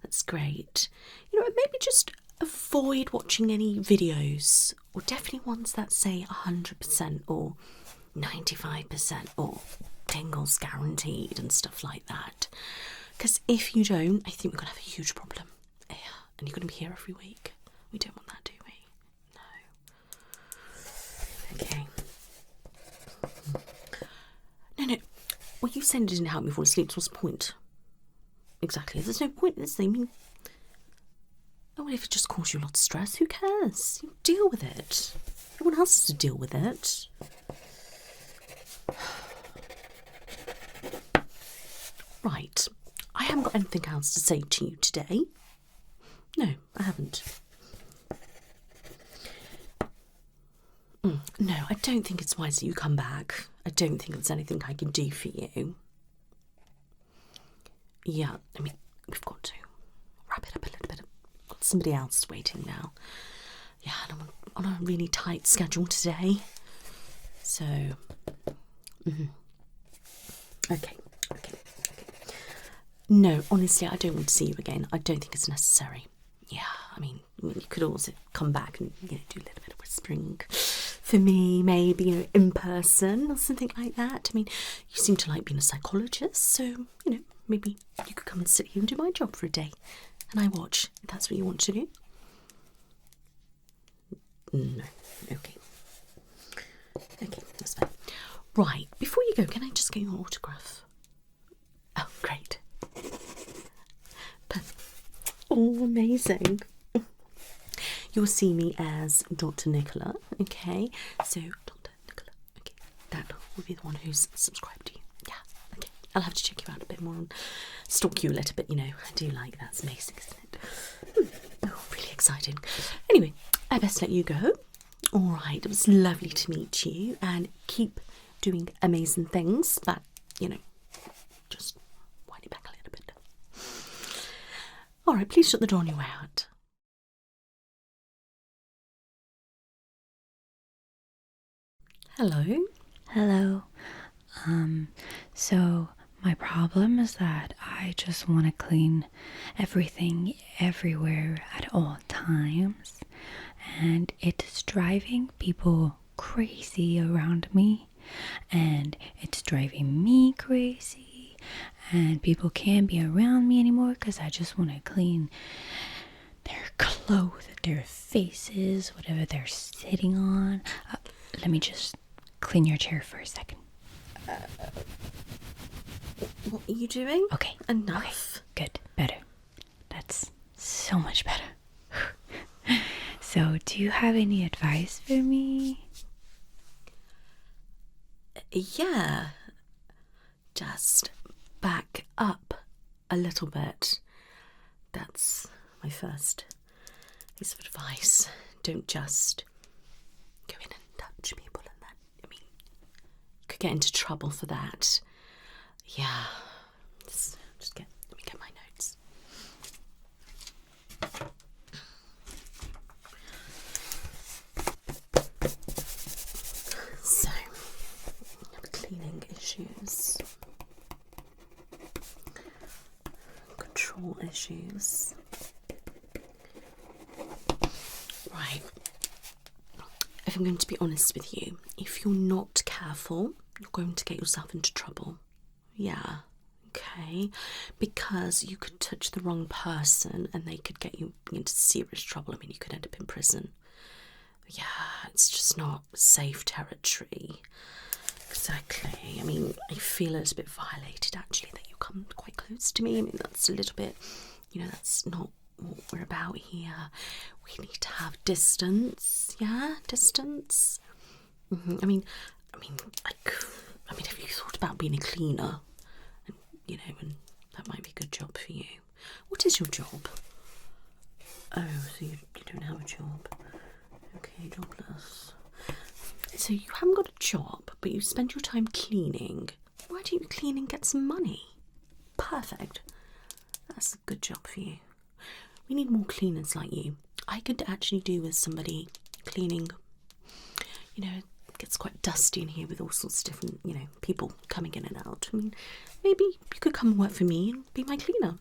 That's great. You know, maybe just avoid watching any videos, or definitely ones that say 100% or 95% or tingles guaranteed and stuff like that. Because if you don't, I think we're going to have a huge problem. Yeah, and you're going to be here every week. We don't want that, do we? No. Okay. No. Well, you said it didn't help me fall asleep, so what's the point? Exactly. There's no point in this thing. I mean, oh, if it just causes you a lot of stress, who cares? You deal with it. No one else has to deal with it. Right. I haven't got anything else to say to you today. No, I haven't. No, I don't think it's wise that you come back. I don't think there's anything I can do for you. Yeah, I mean, we've got to wrap it up a little bit. I've got somebody else waiting now. Yeah, and I'm on a really tight schedule today. So, Okay. No, honestly, I don't want to see you again. I don't think it's necessary. Yeah, I mean, you could also come back and, you know, do a little bit of whispering for me, maybe, you know, in person or something like that. I mean, you seem to like being a psychologist, so, you know, maybe you could come and sit here and do my job for a day, and I watch, if that's what you want to do. No, okay. Okay, that's fine. Right, before you go, can I just get your autograph? Oh, great. Perfect. Oh, amazing. You'll see me as Doctor Nicola, okay? So, Doctor Nicola, okay, that will be the one who's subscribed to you. Yeah, I'll have to check you out a bit more and stalk you a little bit, you know. I do like that. It's amazing, isn't it? Oh, really exciting. Anyway, I best let you go. All right, it was lovely to meet you, and keep doing amazing things, but, you know, just wind it back a little bit. All right, please shut the door on your way out. Hello. Hello. So my problem is that I just want to clean everything everywhere at all times, and it's driving people crazy around me, and it's driving me crazy, and people can't be around me anymore because I just want to clean their clothes, their faces, whatever they're sitting on. Let me just clean your chair for a second. What are you doing? Okay. Enough. Okay. Good. Better. That's so much better. So, do you have any advice for me? Yeah. Just back up a little bit. That's my first piece of advice. Don't just go in and touch people and that. I mean, you could get into trouble for that. Yeah. Let me get my notes. So, cleaning issues, control issues. Right. If I'm going to be honest with you, if you're not careful, you're going to get yourself into trouble. Yeah. Okay, because you could touch the wrong person and they could get you into serious trouble. I mean, you could end up in prison. Yeah, it's just not safe territory. Exactly. I mean, I feel a little bit violated, actually, that you come quite close to me. I mean, that's a little bit, you know, that's not what we're about here. We need to have distance. Yeah, distance. I mean, have you thought about being a cleaner? You know, and that might be a good job for you. What is your job? Oh, so you don't have a job. Okay, jobless. So you haven't got a job, but you spend your time cleaning. Why don't you clean and get some money? Perfect. That's a good job for you. We need more cleaners like you. I could actually do with somebody cleaning. You know, it gets quite dusty in here with all sorts of different, you know, people coming in and out. I mean, maybe you could come and work for me and be my cleaner.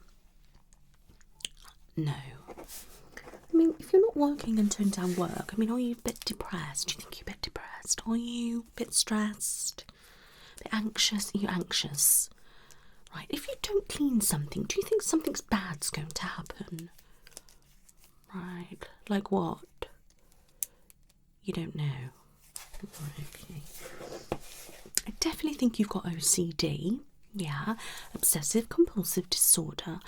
No. I mean, if you're not working and turning down work, I mean, are you a bit depressed? Do you think you're a bit depressed? Are you a bit stressed? A bit anxious? Are you anxious? Right, if you don't clean something, do you think something's bad's going to happen? Right, like what? You don't know. Okay. I definitely think you've got OCD. Yeah, obsessive compulsive disorder,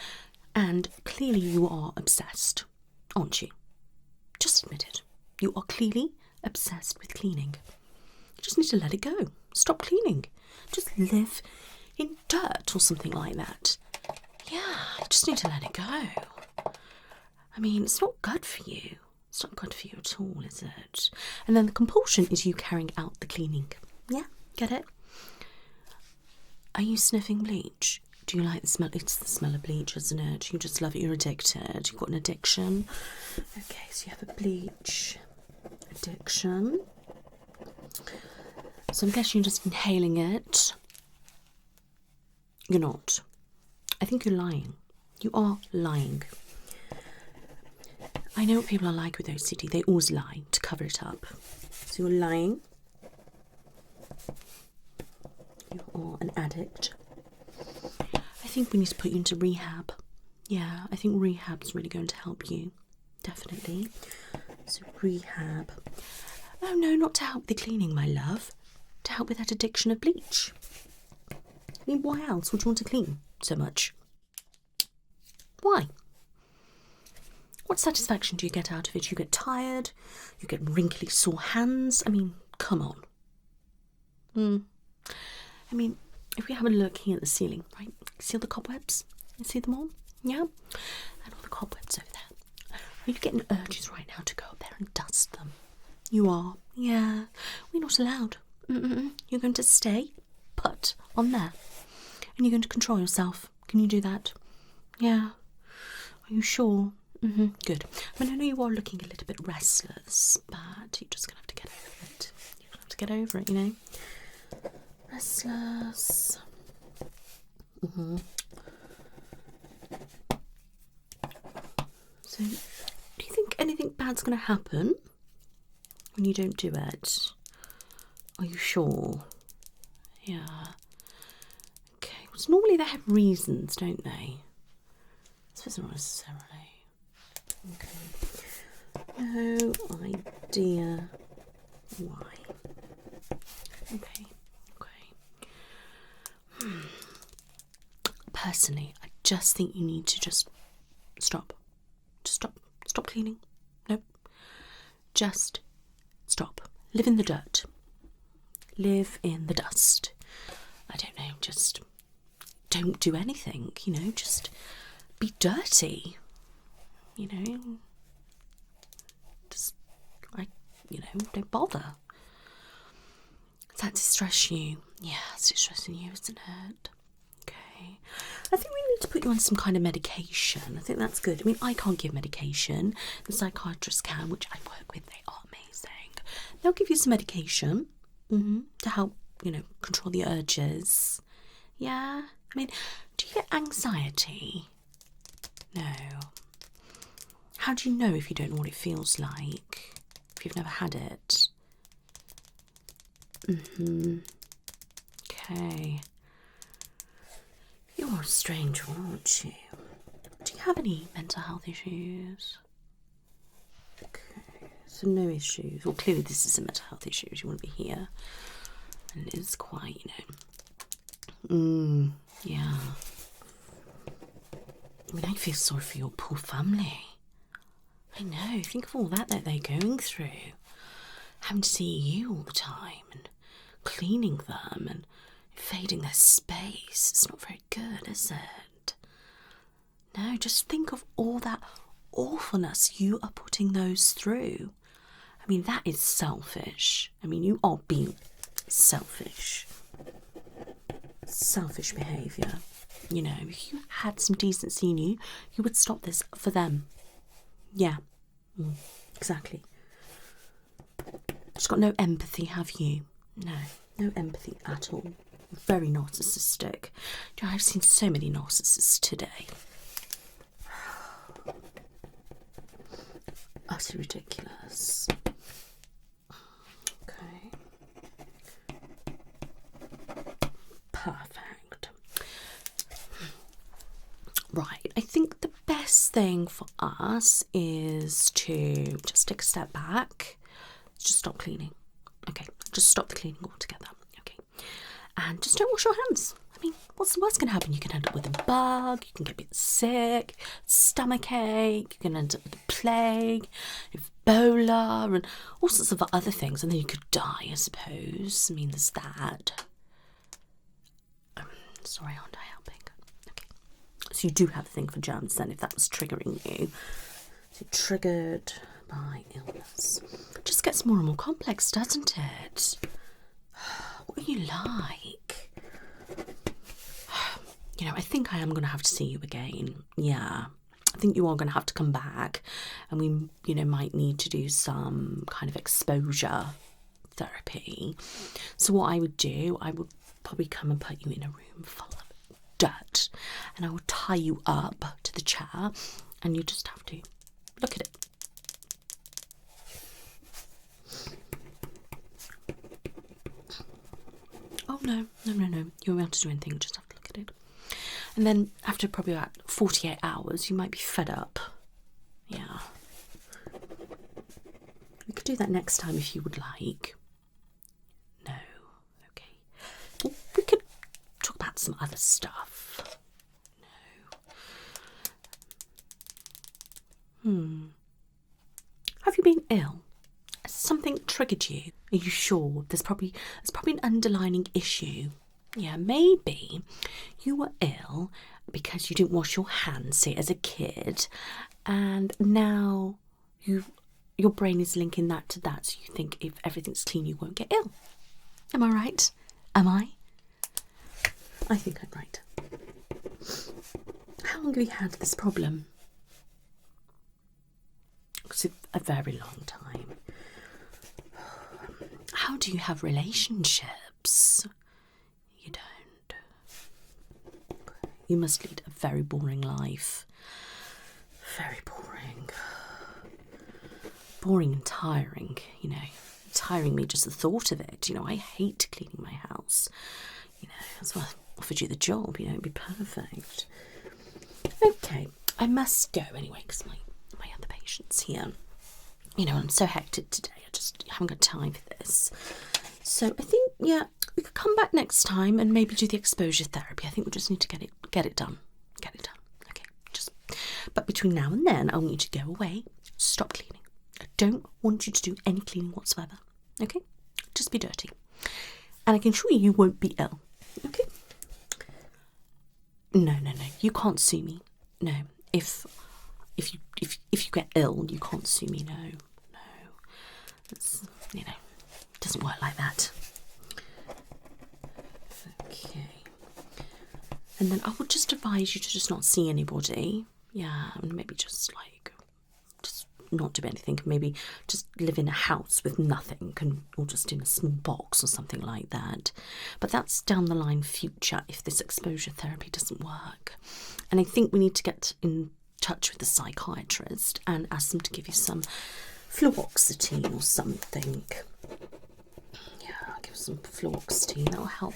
and clearly you are obsessed, aren't you? Just admit it. You are clearly obsessed with cleaning. You just need to let it go. Stop cleaning. Just live in dirt or something like that. Yeah, you just need to let it go. I mean, it's not good for you. It's not good for you at all, is it? And then the compulsion is you carrying out the cleaning. Yeah, get it? Are you sniffing bleach? Do you like the smell? It's the smell of bleach, isn't it? You just love it. You're addicted. You've got an addiction. Okay, so you have a bleach addiction. So I'm guessing you're just inhaling it. You're not. I think you're lying. You are lying. I know what people are like with OCD. They always lie to cover it up. So you're lying. You are an addict. I think we need to put you into rehab. Yeah, I think rehab's really going to help you. Definitely. So rehab. Oh no, not to help with the cleaning, my love. To help with that addiction of bleach. I mean, why else would you want to clean so much? Why? What satisfaction do you get out of it? You get tired? You get wrinkly, sore hands? I mean, come on. I mean, if we have a look here at the ceiling, right? See all the cobwebs? You see them all? Yeah? And all the cobwebs over there. Are you getting urges right now to go up there and dust them? You are? Yeah. We're not allowed. You're going to stay put on there. And you're going to control yourself. Can you do that? Yeah. Are you sure? Good. I mean, I know you are looking a little bit restless, but you're just going to have to get over it. You're going to have to get over it, you know? Restless. So, do you think anything bad's going to happen when you don't do it? Are you sure? Yeah. Okay. Well, normally they have reasons, don't they? I suppose not necessarily. Okay. No idea why. Okay. Personally, I just think you need to just stop. Just stop. Stop cleaning. Nope. Just stop. Live in the dirt. Live in the dust. I don't know, just don't do anything, you know, just be dirty. You know. Just, don't bother. Does that distress you? Yeah, it's distressing you, isn't it? Okay. I think we need to put you on some kind of medication. I think that's good. I mean, I can't give medication. The psychiatrist can, which I work with. They are amazing. They'll give you some medication to help, control the urges. Yeah? I mean, do you get anxiety? No. How do you know if you don't know what it feels like? If you've never had it? Okay. You're a strange one, aren't you? Do you have any mental health issues? Okay, so no issues. Well, clearly this is a mental health issue. You wouldn't be here. And it is quite, yeah. I mean, I feel sorry for your poor family. I know, think of all that they're going through. Having to see you all the time and cleaning them and invading their space. It's not very good, is it? No, just think of all that awfulness you are putting those through. I mean, that is selfish. I mean, you are being selfish. Selfish behaviour. If you had some decency in you, you would stop this for them. Yeah, exactly. Just got no empathy, have you? No empathy at all. Very narcissistic. I've seen so many narcissists today. Utterly ridiculous. Okay. Perfect. Right, I think the best thing for us is to just take a step back. Just stop cleaning. Okay, just stop the cleaning altogether. Okay, and just don't wash your hands. I mean, what's the worst going to happen? You can end up with a bug, you can get a bit sick, stomachache, you can end up with the plague, Ebola, and all sorts of other things, and then you could die, I suppose. I mean, there's that. Sorry, aren't I helping? Okay. So you do have a thing for germs then, if that was triggering you. So triggered by illness. It just gets more and more complex, doesn't it? What are you like? I think I am going to have to see you again. Yeah. I think you are going to have to come back, and we, might need to do some kind of exposure therapy. So what I would do, I would probably come and put you in a room full of dirt, and I will tie you up to the chair, and you just have to look at it. Oh, no. You won't be able to do anything, just have to look at it. And then after probably about 48 hours, you might be fed up. Yeah. We could do that next time if you would like. No. Okay. Well, we could talk about some other stuff. No. Have you been ill? Has something triggered you? Are you sure? There's probably an underlying issue. Yeah, maybe you were ill because you didn't wash your hands, say, as a kid, and now your brain is linking that to that, so you think if everything's clean you won't get ill. Am I right? Am I? I think I'm right. How long have you had this problem? It's a very long time. How do you have relationships? You don't. You must lead a very boring life. Very boring. Boring and tiring, you know. Tiring me just the thought of it. You know, I hate cleaning my house. You know, that's why I offered you the job, you know, it'd be perfect. Okay, I must go anyway because my other patient's here. You know, I'm so hectic today, I just haven't got time for this. So I think, yeah, we could come back next time and maybe do the exposure therapy. I think we just need to get it done. Get it done. Okay, but between now and then, I'll need you to go away, stop cleaning. I don't want you to do any cleaning whatsoever. Okay? Just be dirty. And I can assure you won't be ill. Okay? No. You can't sue me. No. If you get ill, you can't sue me. No. It's, you know, it doesn't work like that. Okay. And then I would just advise you to just not see anybody. Yeah, and maybe just not do anything. Maybe just live in a house with nothing, or just in a small box or something like that. But that's down the line future if this exposure therapy doesn't work. And I think we need to get in touch with the psychiatrist and ask them to give you some fluoxetine or something. Yeah, give some fluoxetine. That'll help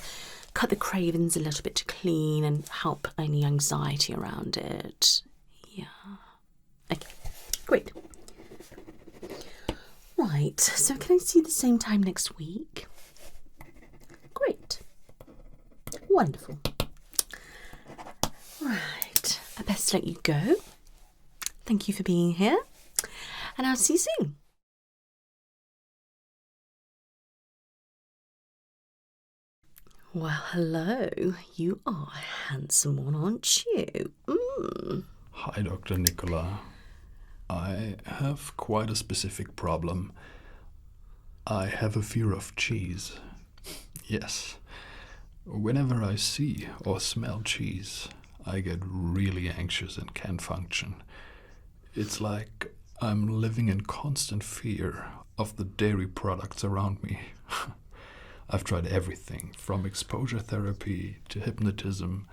cut the cravings a little bit to clean and help any anxiety around it. Yeah. Okay, great. Right, so can I see you the same time next week? Great. Wonderful. Right, I best let you go. Thank you for being here, and I'll see you soon. Well, hello. You are a handsome one, aren't you? Hi, Doctor Nicola. I have quite a specific problem. I have a fear of cheese. Yes. Whenever I see or smell cheese, I get really anxious and can't function. It's like I'm living in constant fear of the dairy products around me. I've tried everything, from exposure therapy to hypnotism,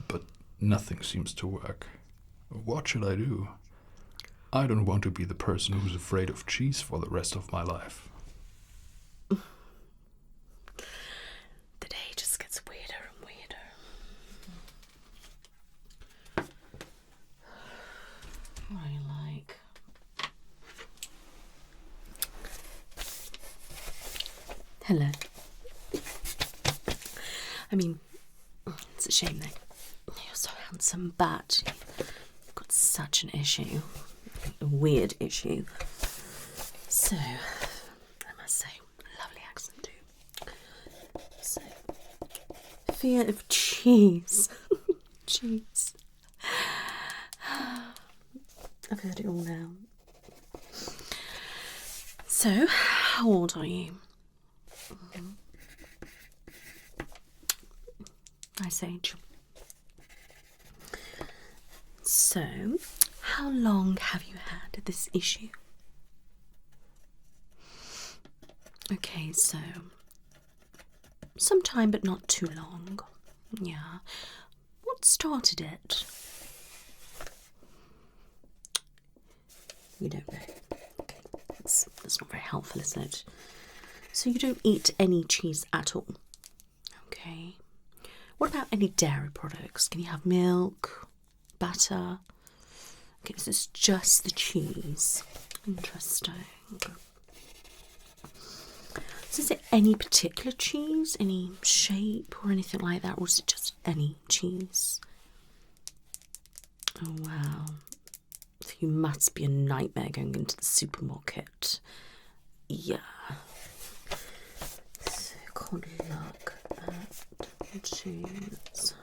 but nothing seems to work. What should I do? I don't want to be the person who's afraid of cheese for the rest of my life. The day just gets weirder and weirder. Hello. I mean, it's a shame that you're so handsome, but you've got such an issue. A weird issue. So, I must say, lovely accent too. So, fear of cheese. Cheese. I've heard it all now. So, how old are you? Nice age. So, how long have you had this issue? Okay, so some time but not too long. Yeah. What started it? You don't know. Okay, that's not very helpful, isn't it? So you don't eat any cheese at all? Okay. What about any dairy products? Can you have milk, butter? Okay, so it's just the cheese. Interesting. So is it any particular cheese, any shape or anything like that, or is it just any cheese? Oh wow. So you must be a nightmare going into the supermarket. Yeah. So good luck at cheese.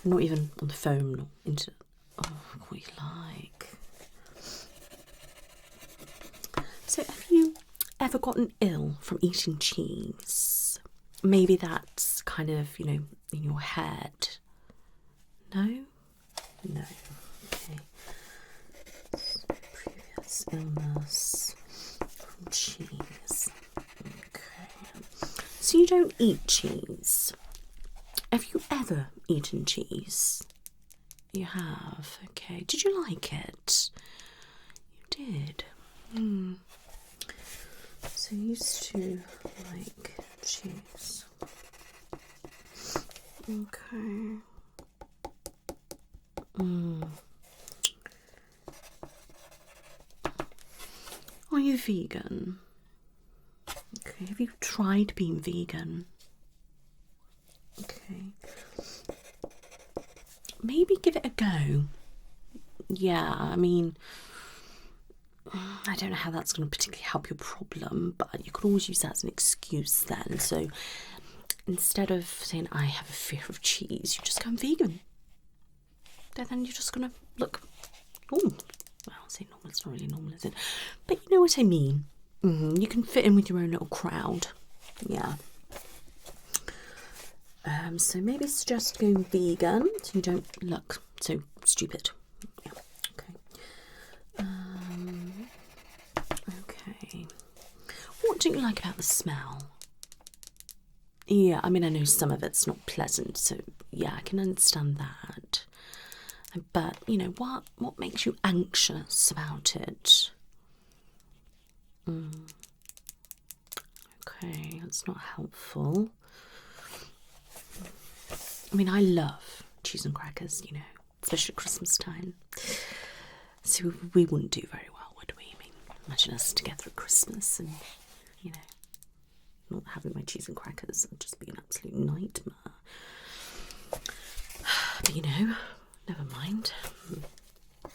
Not even on the phone, not into. Oh, what you like. So, have you ever gotten ill from eating cheese? Maybe that's kind of, you know, in your head. No? No. Okay. Previous illness from cheese. Okay. So you don't eat cheese. Have you ever eaten cheese? You have. Okay. Did you like it? You did. So you used to like cheese. Okay. Are you vegan? Okay. Have you tried being vegan? Okay. Maybe give it a go. Yeah, I mean, I don't know how that's going to particularly help your problem, but you could always use that as an excuse then. So instead of saying I have a fear of cheese, you just go vegan. Then you're just going to look normal. Well, I'll say normal, it's not really normal, is it? But you know what I mean. You can fit in with your own little crowd. Yeah. So maybe suggest going vegan so you don't look so stupid. Yeah. Okay. Okay. What do you like about the smell? Yeah, I mean, I know some of it's not pleasant, so yeah, I can understand that. But, you know, what makes you anxious about it? Okay, that's not helpful. I mean, I love cheese and crackers, you know, especially at Christmas time. So we wouldn't do very well, would we? I mean, imagine us together at Christmas and, you know, not having my cheese and crackers would just be an absolute nightmare. But, you know, never mind. I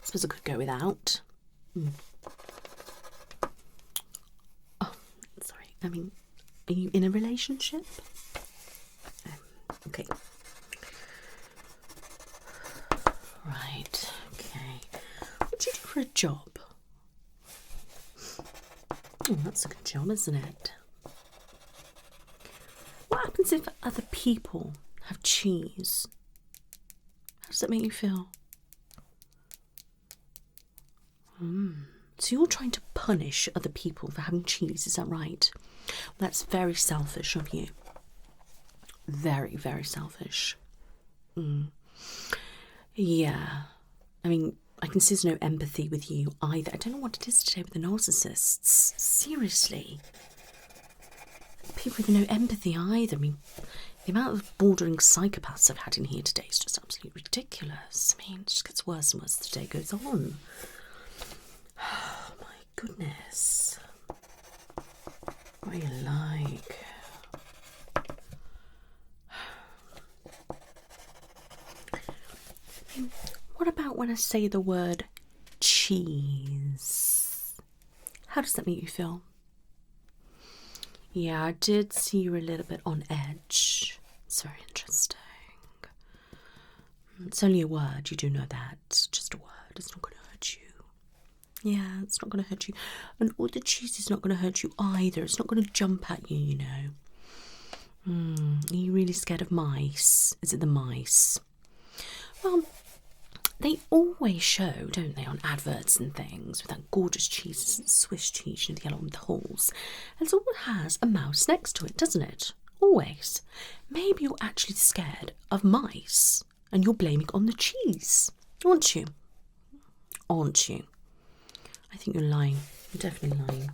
suppose I could go without. Oh, sorry. I mean, are you in a relationship? Okay. Right, okay. What do you do for a job? Oh, that's a good job, isn't it? What happens if other people have cheese? How does that make you feel? So you're trying to punish other people for having cheese, is that right? Well, that's very selfish of you. Very, very selfish. Yeah. I mean, I can see there's no empathy with you either. I don't know what it is today with the narcissists. Seriously. People with no empathy either. I mean, the amount of bordering psychopaths I've had in here today is just absolutely ridiculous. I mean, it just gets worse and worse as the day goes on. Oh, my goodness. What are you like? What about when I say the word cheese? How does that make you feel? Yeah, I did see you a little bit on edge. It's very interesting. It's only a word, you do know that. It's just a word, it's not going to hurt you. Yeah, it's not going to hurt you. And all the cheese is not going to hurt you either. It's not going to jump at you, you know. Are you really scared of mice? Is it the mice? Well, they always show, don't they, on adverts and things, with that gorgeous cheese, Swiss cheese, you know, the yellow with the holes. And it all has a mouse next to it, doesn't it? Always. Maybe you're actually scared of mice, and you're blaming on the cheese, aren't you? Aren't you? I think you're lying. You're definitely lying.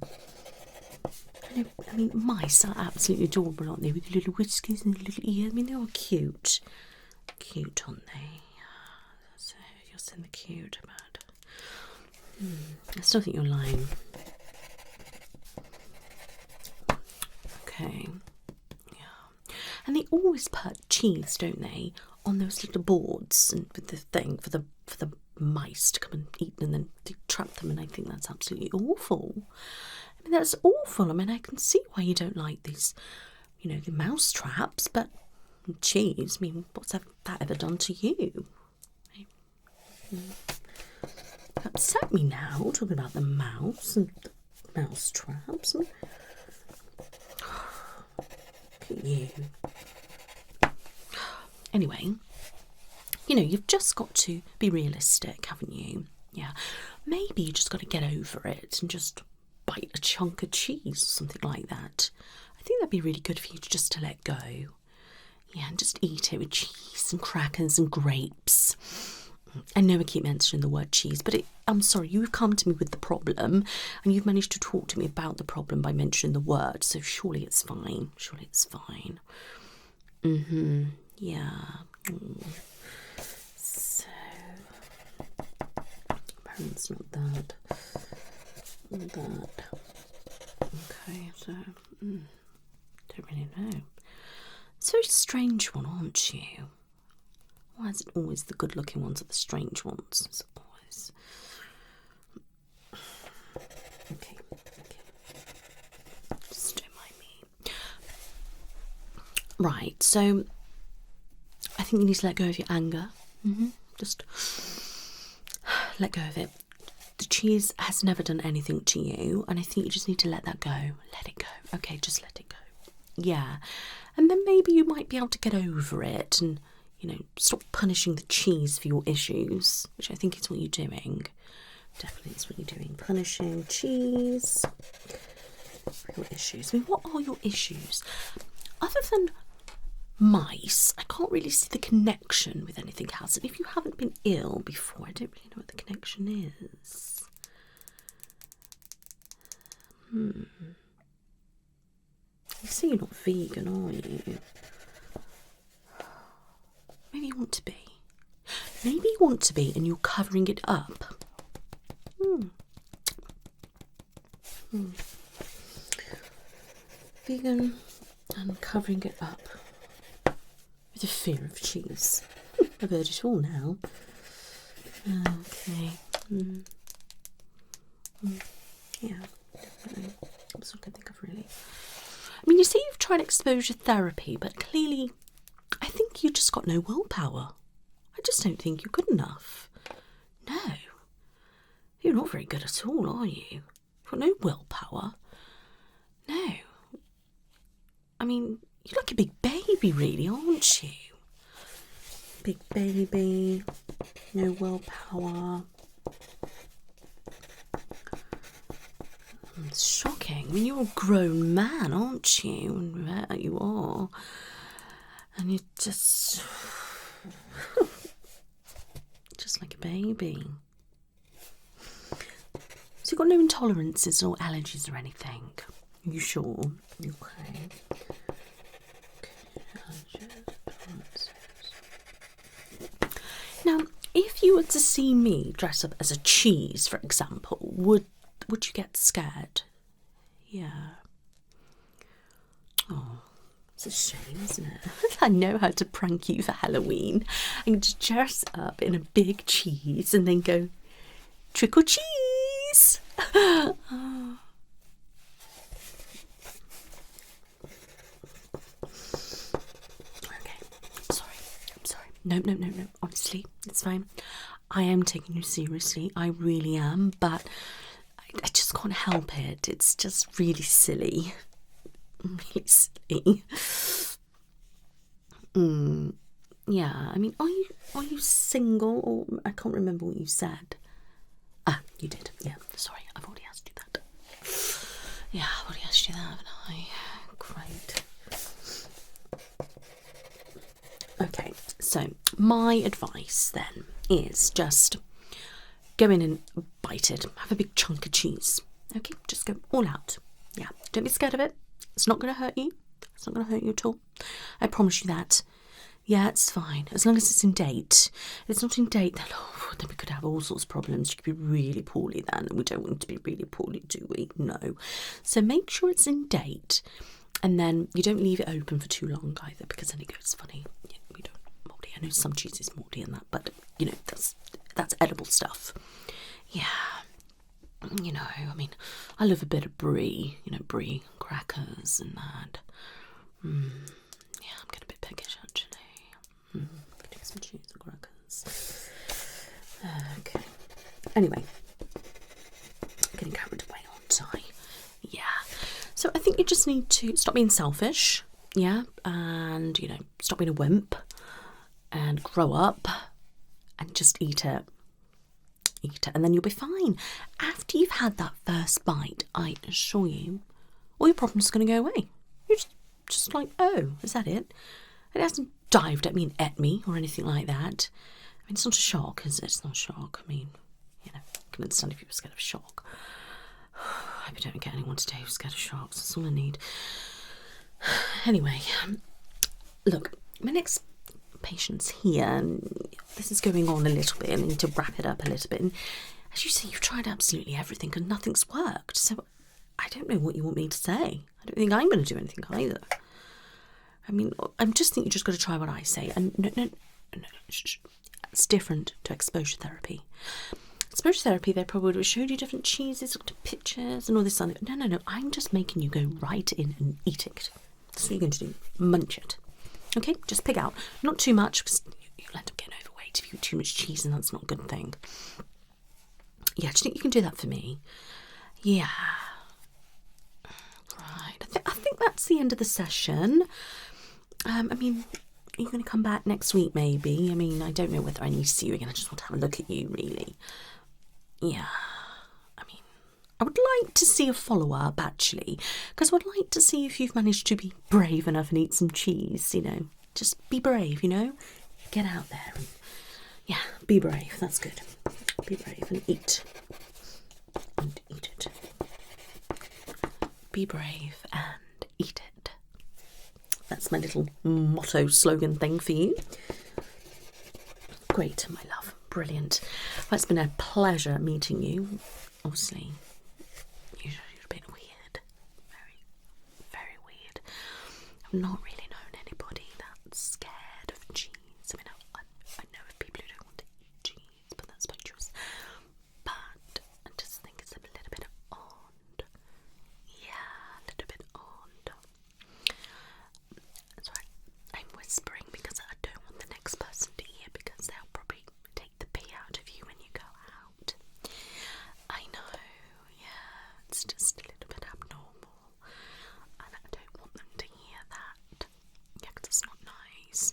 I mean, mice are absolutely adorable, aren't they? With little whiskers and little ears. I mean, they are cute. Cute, aren't they? So you're saying they're cute, but I still think you're lying. Okay. Yeah. And they always put cheese, don't they, on those little boards and with the thing for the mice to come and eat, and then they trap them, and I think that's absolutely awful. I mean, that's awful. I mean, I can see why you don't like these, you know, the mouse traps, but cheese, I mean, what's that ever done to you? Upset me now, talking about the mouse and the mouse traps. Look at you. Anyway, you know, you've just got to be realistic, haven't you? Yeah. Maybe you just got to get over it and just bite a chunk of cheese or something like that. I think that'd be really good for you just to let go. Yeah, and just eat it with cheese and crackers and grapes. I know I keep mentioning the word cheese, but I'm sorry, you've come to me with the problem and you've managed to talk to me about the problem by mentioning the word, so surely it's fine. Surely it's fine. Yeah. So, apparently it's not that. Not that. Okay, so, don't really know. It's a very strange one, aren't you? Why is it always the good-looking ones are the strange ones? It's always. Okay. Just don't mind me. Right, so I think you need to let go of your anger. Just let go of it. The cheese has never done anything to you, and I think you just need to let that go. Let it go. Okay, just let it go. Yeah. And then maybe you might be able to get over it and, you know, stop punishing the cheese for your issues, which I think is what you're doing. Definitely is what you're doing. Punishing cheese for your issues. I mean, what are your issues? Other than mice, I can't really see the connection with anything else. And if you haven't been ill before, I don't really know what the connection is. You see you're not vegan, are you? Maybe you want to be. Maybe you want to be and you're covering it up. Vegan and covering it up with a fear of cheese. I've heard it all now. Okay. Yeah, definitely. That's what I think of, really. I mean, you see, you've tried exposure therapy, but clearly, I think you just got no willpower. I just don't think you're good enough. No. You're not very good at all, are you? You've got no willpower. No. I mean, you're like a big baby, really, aren't you? Big baby, no willpower. It's shocking. I mean, you're a grown man, aren't you? And there you are. And you're just like a baby. So you've got no intolerances or allergies or anything? Are you sure? Okay. Now, if you were to see me dress up as a cheese, for example, would you get scared? Yeah. Oh, it's a shame, isn't it? I know how to prank you for Halloween. I can just dress up in a big cheese and then go, trick or cheese! Oh. Okay, I'm sorry. No. Honestly, it's fine. I am taking you seriously. I really am, but I just can't help it. It's just really silly. Really silly. Yeah, I mean, are you single, or I can't remember what you said. Ah, you did. Yeah, sorry, I've already asked you that. Yeah, I've already asked you that, haven't I? Great. Okay, so my advice then is just go in and bite it. Have a big chunk of cheese. Okay, just go all out. Yeah, don't be scared of it. It's not going to hurt you. It's not going to hurt you at all. I promise you that. Yeah, it's fine. As long as it's in date. If it's not in date, then we could have all sorts of problems. You could be really poorly then. And we don't want to be really poorly, do we? No. So make sure it's in date. And then you don't leave it open for too long either, because then it goes funny. Yeah, we don't mouldy. I know some cheese is mouldy and that, but, you know, that's edible stuff. Yeah. You know, I mean, I love a bit of brie. You know, brie crackers and that. Yeah, I'm getting a bit peckish actually. Gonna get some cheese and crackers. Okay. Anyway, getting carried away, aren't I? Yeah. So I think you just need to stop being selfish, yeah, and stop being a wimp, and grow up, and just eat it. Eat it, and then you'll be fine. After you've had that first bite, I assure you, all your problems are going to go away. You're just like, oh, is that it? It hasn't dived at me and ate me or anything like that. I mean, it's not a shock, is it? It's not a shock. I mean, I can understand if you were scared of shock. I hope I don't get anyone today who's scared of sharks. That's all I need. Anyway, look, my next patient's here, and this is going on a little bit. I need to wrap it up a little bit. And as you see, you've tried absolutely everything and nothing's worked. So I don't know what you want me to say. I don't think I'm going to do anything either. I mean, I just think you just got to try what I say. And no, shh. It's different to exposure therapy. Exposure therapy, they probably would have showed you different cheeses, looked at pictures and all this other. No. I'm just making you go right in and eat it. That's what you're going to do. Munch it. Okay? Just pick out. Not too much, because you'll end up getting overweight if you eat too much cheese, and that's not a good thing. Yeah, do you think you can do that for me? Yeah. Right. I think that's the end of the session. I mean, are you going to come back next week, maybe? I mean, I don't know whether I need to see you again. I just want to have a look at you, really. Yeah. I mean, I would like to see a follow-up, actually, because I would like to see if you've managed to be brave enough and eat some cheese, Just be brave, Get out there and, yeah, be brave. That's good. Be brave and eat. And eat it. Be brave and eat it. That's my little motto slogan thing for you. Great, my love. Brilliant. Well, it's been a pleasure meeting you. Obviously, you've been weird. Very, very weird. I've not really known anybody that's scared of cheese. I mean, I know of people who don't want to eat cheese, but that's my choice. But I just think it's a little bit odd. Yeah, a little bit odd. That's right. I'm whispering because I don't want the next person to hear, because they'll probably take the pee out of you when you go out. I know, yeah, it's just a little bit abnormal, and I don't want them to hear that. Yeah, because it's not nice,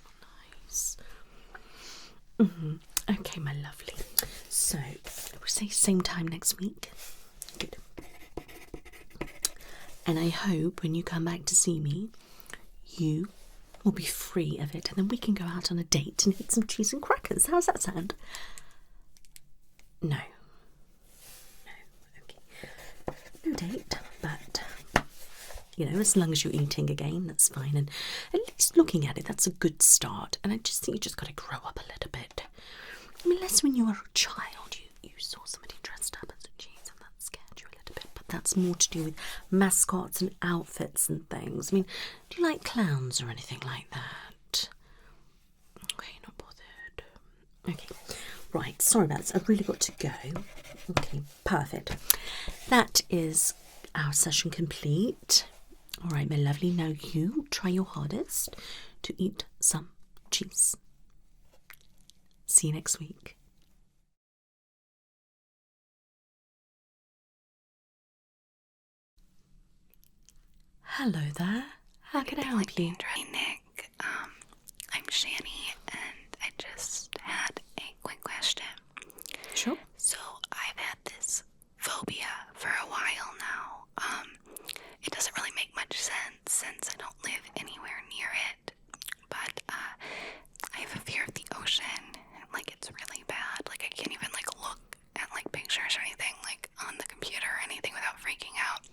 Okay, my lovely. So, we'll say same time next week. Good. And I hope when you come back to see me, you will be free of it, and then we can go out on a date and eat some cheese and crackers. How's that sound? No. Okay. No date, but, as long as you're eating again, that's fine. And at least looking at it, that's a good start. And I just think you just got to grow up a little bit. I mean, unless when you were a child, you saw somebody dressed up as a cheese and that scared you a little bit. But that's more to do with mascots and outfits and things. I mean, do you like clowns or anything like that? Okay, not bothered. Okay, right, sorry about this. I've really got to go. Okay, perfect. That is our session complete. All right, my lovely. Now you try your hardest to eat some cheese. See you next week. Hello there. How can I help you? Hey Nick, I'm Shanny, and I just had a quick question. Sure. So I've had this phobia for a while now. It doesn't really make much sense since I don't live anywhere near it. But I have a fear of the ocean. Like, it's really bad. Like, I can't even look at pictures or anything on the computer or anything without freaking out.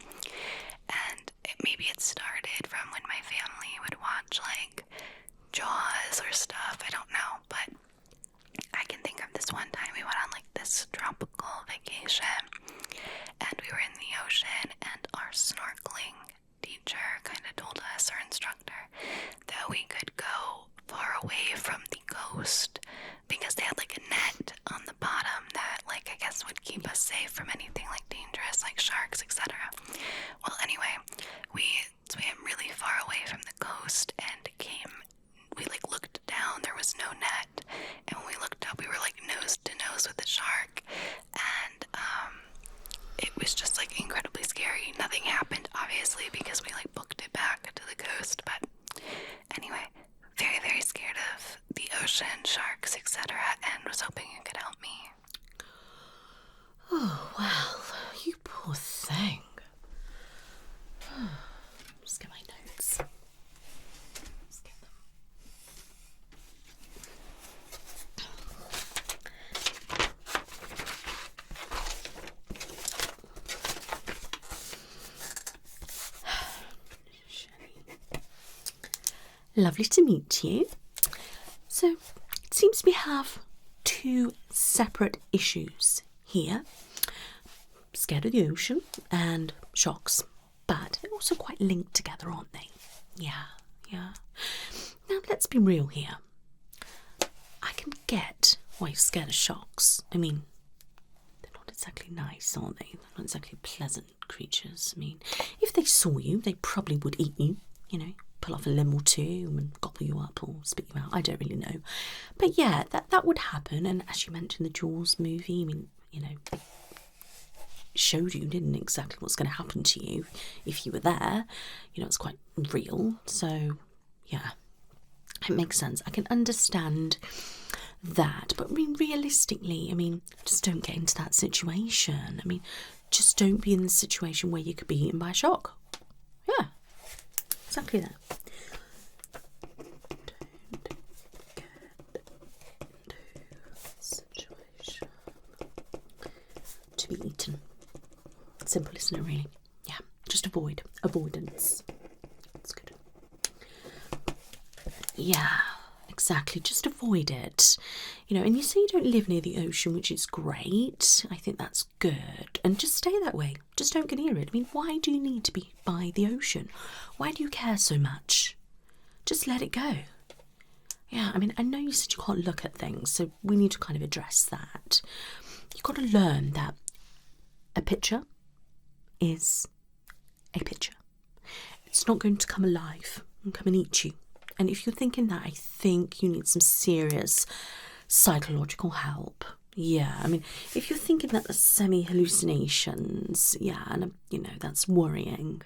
And maybe it started from when my family would watch Lovely to meet you. So, it seems we have two separate issues here. Scared of the ocean and shocks, but they're also quite linked together, aren't they? Yeah. Now, let's be real here. I can get why you're scared of shocks. I mean, they're not exactly nice, are they? They're not exactly pleasant creatures. I mean, if they saw you, they probably would eat you, pull off a limb or two and gobble you up or spit you out. I don't really know. But yeah, that would happen. And as you mentioned, the Jaws movie, I mean, it showed you, didn't it, exactly what's going to happen to you if you were there. It's quite real. So, yeah, it makes sense. I can understand that. But, I mean, realistically, just don't get into that situation. Just don't be in the situation where you could be eaten by a shark. Yeah, exactly that. Situation to be eaten. Simple, isn't it, really? Yeah, just avoidance. That's good. Yeah, exactly, just avoid it. And you say you don't live near the ocean, which is great. I think that's good. And just stay that way. Just don't get near it. Why do you need to be by the ocean? Why do you care so much? Just let it go. Yeah, I know you said you can't look at things, so we need to kind of address that. You've got to learn that a picture is a picture. It's not going to come alive and come and eat you. And if you're thinking that, I think you need some serious psychological help. Yeah, if you're thinking that the semi-hallucinations, yeah, and that's worrying.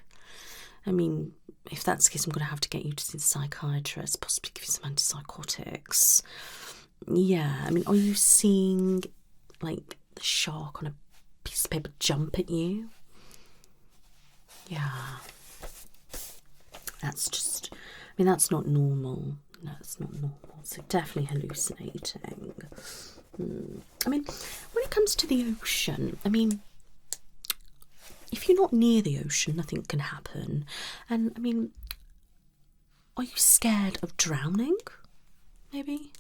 If that's the case, I'm going to have to get you to see the psychiatrist, possibly give you some antipsychotics. Yeah, are you seeing, like, the shark on a piece of paper jump at you? Yeah. That's just, that's not normal. No, it's not normal. So definitely hallucinating. When it comes to the ocean, if you're not near the ocean, nothing can happen. And, are you scared of drowning? Maybe?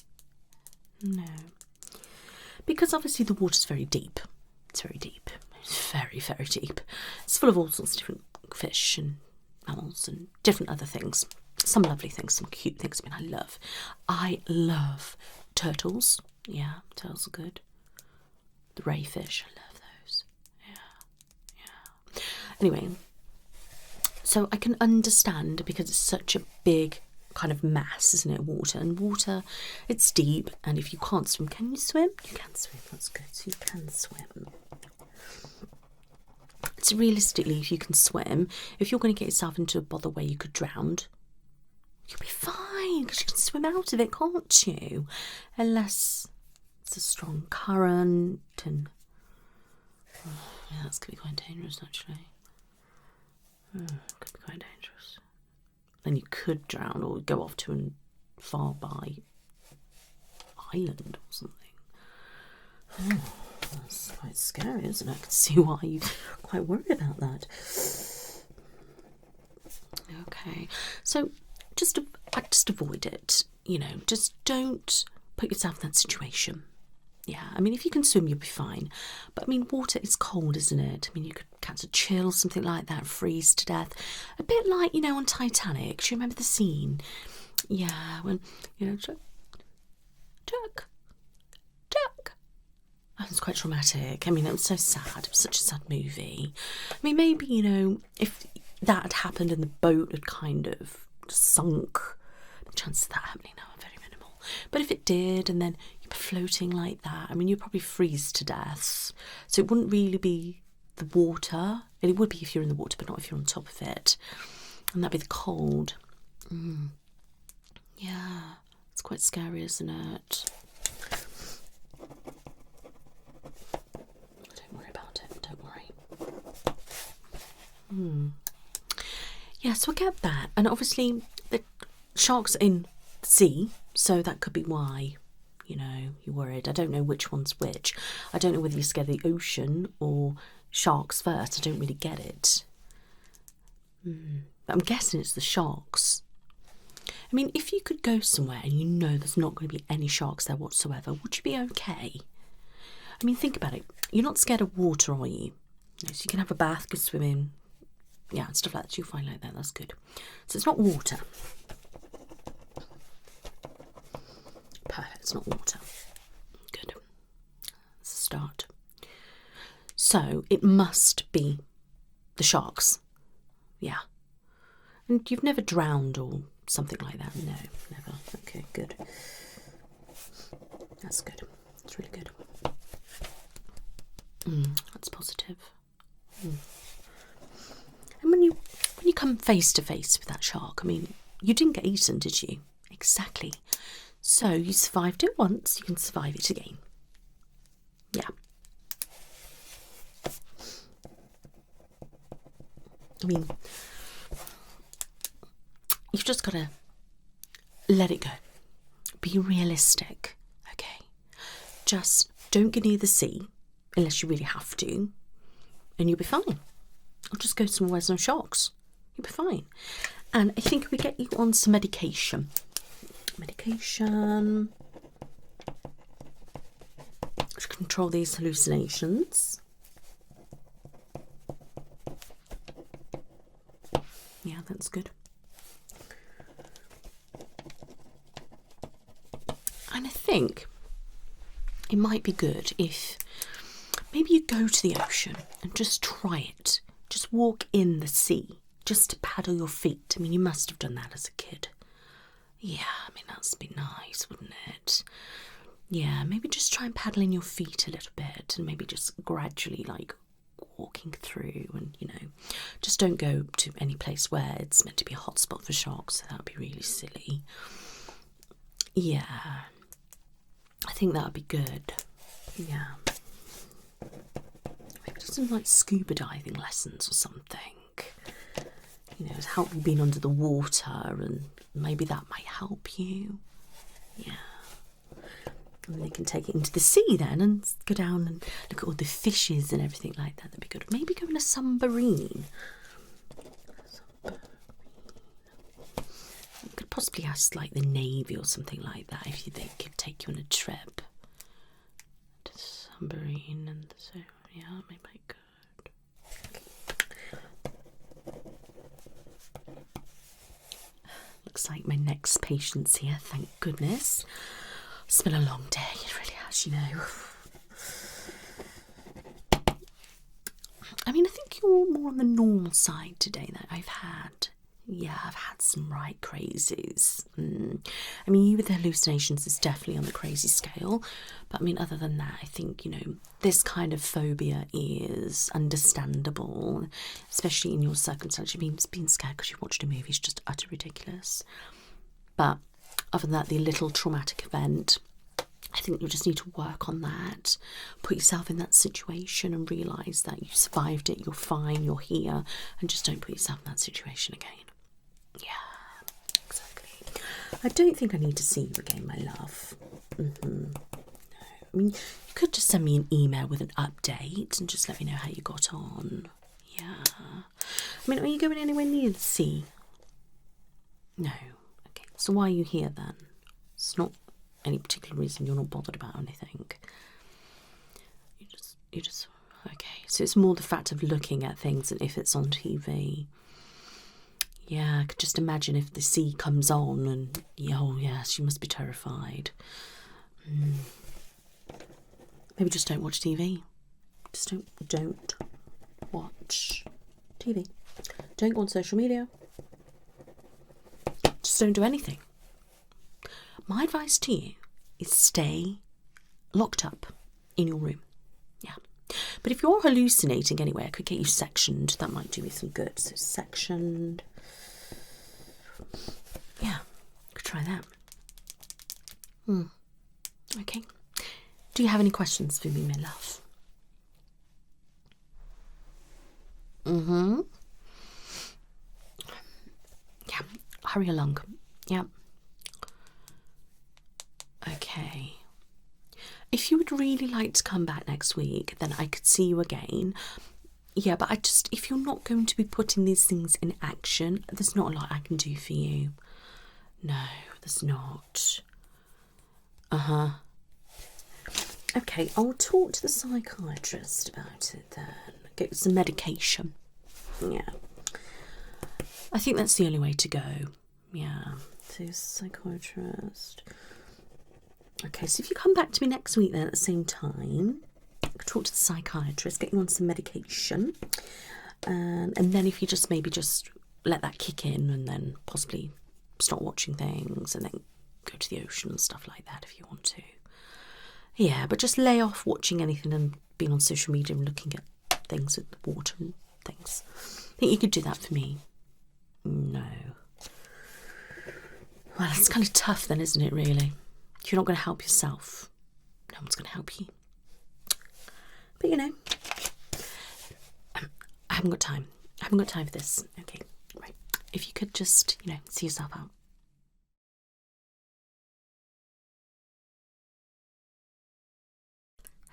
No. Because obviously the water's very deep. It's very deep. It's very, very deep. It's full of all sorts of different fish and mammals and different other things. Some lovely things, some cute things. I love turtles. Yeah, turtles are good. The ray fish, I love those. Yeah. Anyway, so I can understand, because it's such a big kind of mass, isn't it, water? And water, it's deep, and if you can't swim, can you swim? You can swim, that's good, so you can swim. So realistically, if you can swim, if you're going to get yourself into a bother where you could drown, you'll be fine, because you can swim out of it, can't you? Unless it's a strong current, and yeah, that's going to be quite dangerous, actually. Could be quite dangerous. Then you could drown or go off to a far by island or something. That's quite scary, isn't it? I can see why you're quite worried about that. Okay, so just avoid it. Just don't put yourself in that situation. Yeah, if you can swim, you'll be fine. But water is cold, isn't it? You could catch a chill, something like that, freeze to death. A bit like, on Titanic. Do you remember the scene? Yeah, when, Jack. That was quite traumatic. It was so sad. It was such a sad movie. Maybe, if that had happened and the boat had kind of sunk, the chances of that happening now are very minimal. But if it did, and then you were floating like that, you'd probably freeze to death. So it wouldn't really be the water. It would be if you're in the water, but not if you're on top of it. And that'd be the cold. Yeah, it's quite scary, isn't it? Don't worry about it. Don't worry. Yeah, so I get that. And obviously, the sharks are in the sea, so that could be why, you're worried. I don't know which one's which. I don't know whether you're scared of the ocean or sharks first. I don't really get it. But I'm guessing it's the sharks. I mean, if you could go somewhere and you know there's not going to be any sharks there whatsoever, would you be okay? I mean, think about it. You're not scared of water, are you? No, so you can have a bath, go swimming, yeah, and stuff like that. You'll find like that. That's good. So it's not water. Perfect. It's not water. Good. That's a start. So it must be the sharks. Yeah. And you've never drowned or something like that? No, never. Okay, good. That's good. That's really good. That's positive. And when you come face to face with that shark, I mean, you didn't get eaten, did you? Exactly. So you survived it once, you can survive it again. Yeah. I mean, you've just got to let it go. Be realistic, okay? Just don't get near the sea unless you really have to, and you'll be fine. Or just go somewhere where there's no sharks. You'll be fine. And I think we get you on some medication. Medication to control these hallucinations. Yeah, that's good. And I think it might be good if maybe you go to the ocean and just try it. Just walk in the sea, just to paddle your feet. I mean, you must have done that as a kid. Yeah, I mean, that'd be nice, wouldn't it? Yeah, maybe just try and paddle in your feet a little bit and maybe just gradually, like, walking through and, you know, just don't go to any place where it's meant to be a hotspot for sharks, so that would be really silly. Yeah, I think that would be good. Yeah. Maybe just some, like, scuba diving lessons or something. You know, to help you being under the water, and maybe that might help you. Yeah. And they can take it into the sea then and go down and look at all the fishes and everything like that. That'd be good. Maybe go in a submarine. You could possibly ask, like, the Navy or something like that if they could take you on a trip. To submarine, and so, yeah, maybe I could. Looks like my next patient's here, thank goodness. It's been a long day, it really has, you know. I mean, I think you're more on the normal side today that I've had. Yeah, I've had some right crazies. I mean, you with the hallucinations is definitely on the crazy scale. But I mean, other than that, I think, you know, this kind of phobia is understandable, especially in your circumstance. I mean, being scared because you watched a movie is just utter ridiculous. But other than that, the little traumatic event, I think you just need to work on that. Put yourself in that situation and realise that you survived it, you're fine, you're here, and just don't put yourself in that situation again. Yeah, exactly. I don't think I need to see you again, my love. No. I mean, you could just send me an email with an update and just let me know how you got on. Yeah. I mean, are you going anywhere near the sea? No. Okay, so why are you here then? It's not any particular reason, you're not bothered about anything. You just okay. So it's more the fact of looking at things and if it's on TV. Yeah, I could just imagine if the sea comes on and oh yes, you must be terrified. Maybe just don't watch TV. Just don't watch TV. Don't go on social media. Just don't do anything. My advice to you is stay locked up in your room. Yeah. But if you're hallucinating anyway, I could get you sectioned. That might do me some good. So sectioned. Yeah, could try that. Okay. Do you have any questions for me, my love? Yeah, hurry along. Yeah. Okay. If you would really like to come back next week, then I could see you again. Yeah, but if you're not going to be putting these things in action, there's not a lot I can do for you. No, there's not. Okay, I'll talk to the psychiatrist about it then. Get some medication. Yeah. I think that's the only way to go. Yeah. So, psychiatrist. Okay, so if you come back to me next week then at the same time, I can talk to the psychiatrist, get you on some medication. And then if you just maybe just let that kick in and then possibly start watching things and then go to the ocean and stuff like that if you want to. Yeah, but just lay off watching anything and being on social media and looking at things with the water and things. I think you could do that for me. No. Well, that's kind of tough then, isn't it, really? If you're not going to help yourself, no one's going to help you. But, you know, I haven't got time. I haven't got time for this. Okay, right. If you could just, you know, see yourself out.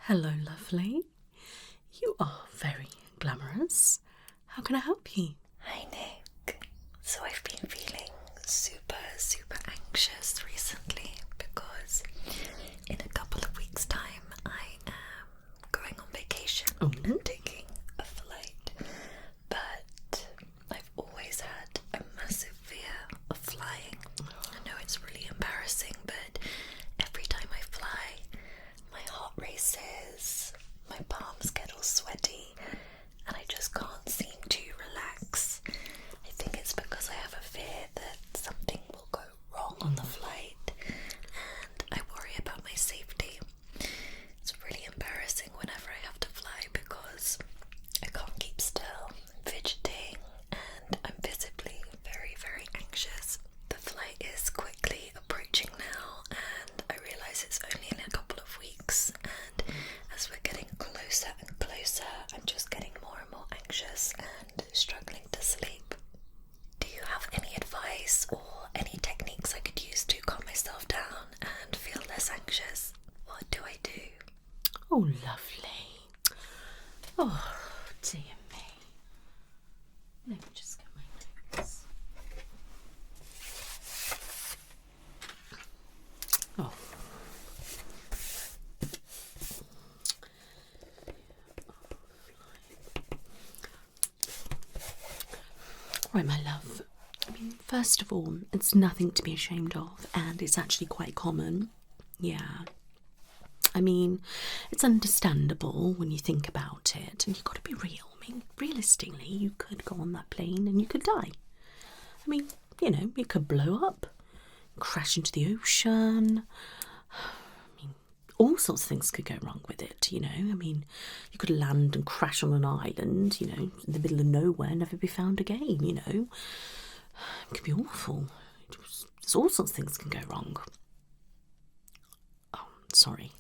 Hello, lovely. You are very glamorous. How can I help you? Hi, Nick. So I've been feeling super anxious recently because in a couple of weeks' time I am going on vacation and taking a flight. But I've always had a massive fear of flying. I know it's really embarrassing, but every time I fly, my heart races, my palms get all sweaty, and I just can't seem to relax. I think it's because I have a fear that something will go wrong on the flight, and I worry about my safety. It's really embarrassing whenever I have to fly because I can't keep still, I'm fidgeting, and I'm visibly very anxious. The flight is quickly approaching now, and I realise it's only in a couple of weeks, and as we're getting closer and closer, I'm just getting more and more anxious and struggling to sleep. Do you have any advice or any techniques I could use to calm myself down and feel less anxious? What do I do? Oh, lovely. Oh, dear me. Let me just get my notes. Oh. Right, my love. I mean, first of all, it's nothing to be ashamed of, and it's actually quite common. Yeah. I mean, it's understandable when you think about it, and you've got to be real. I mean, realistically, you could go on that plane and you could die. I mean, you know, it could blow up, crash into the ocean. I mean, all sorts of things could go wrong with it, you know. I mean, you could land and crash on an island, you know, in the middle of nowhere, never be found again, you know. It could be awful. There's all sorts of things can go wrong. Oh, sorry.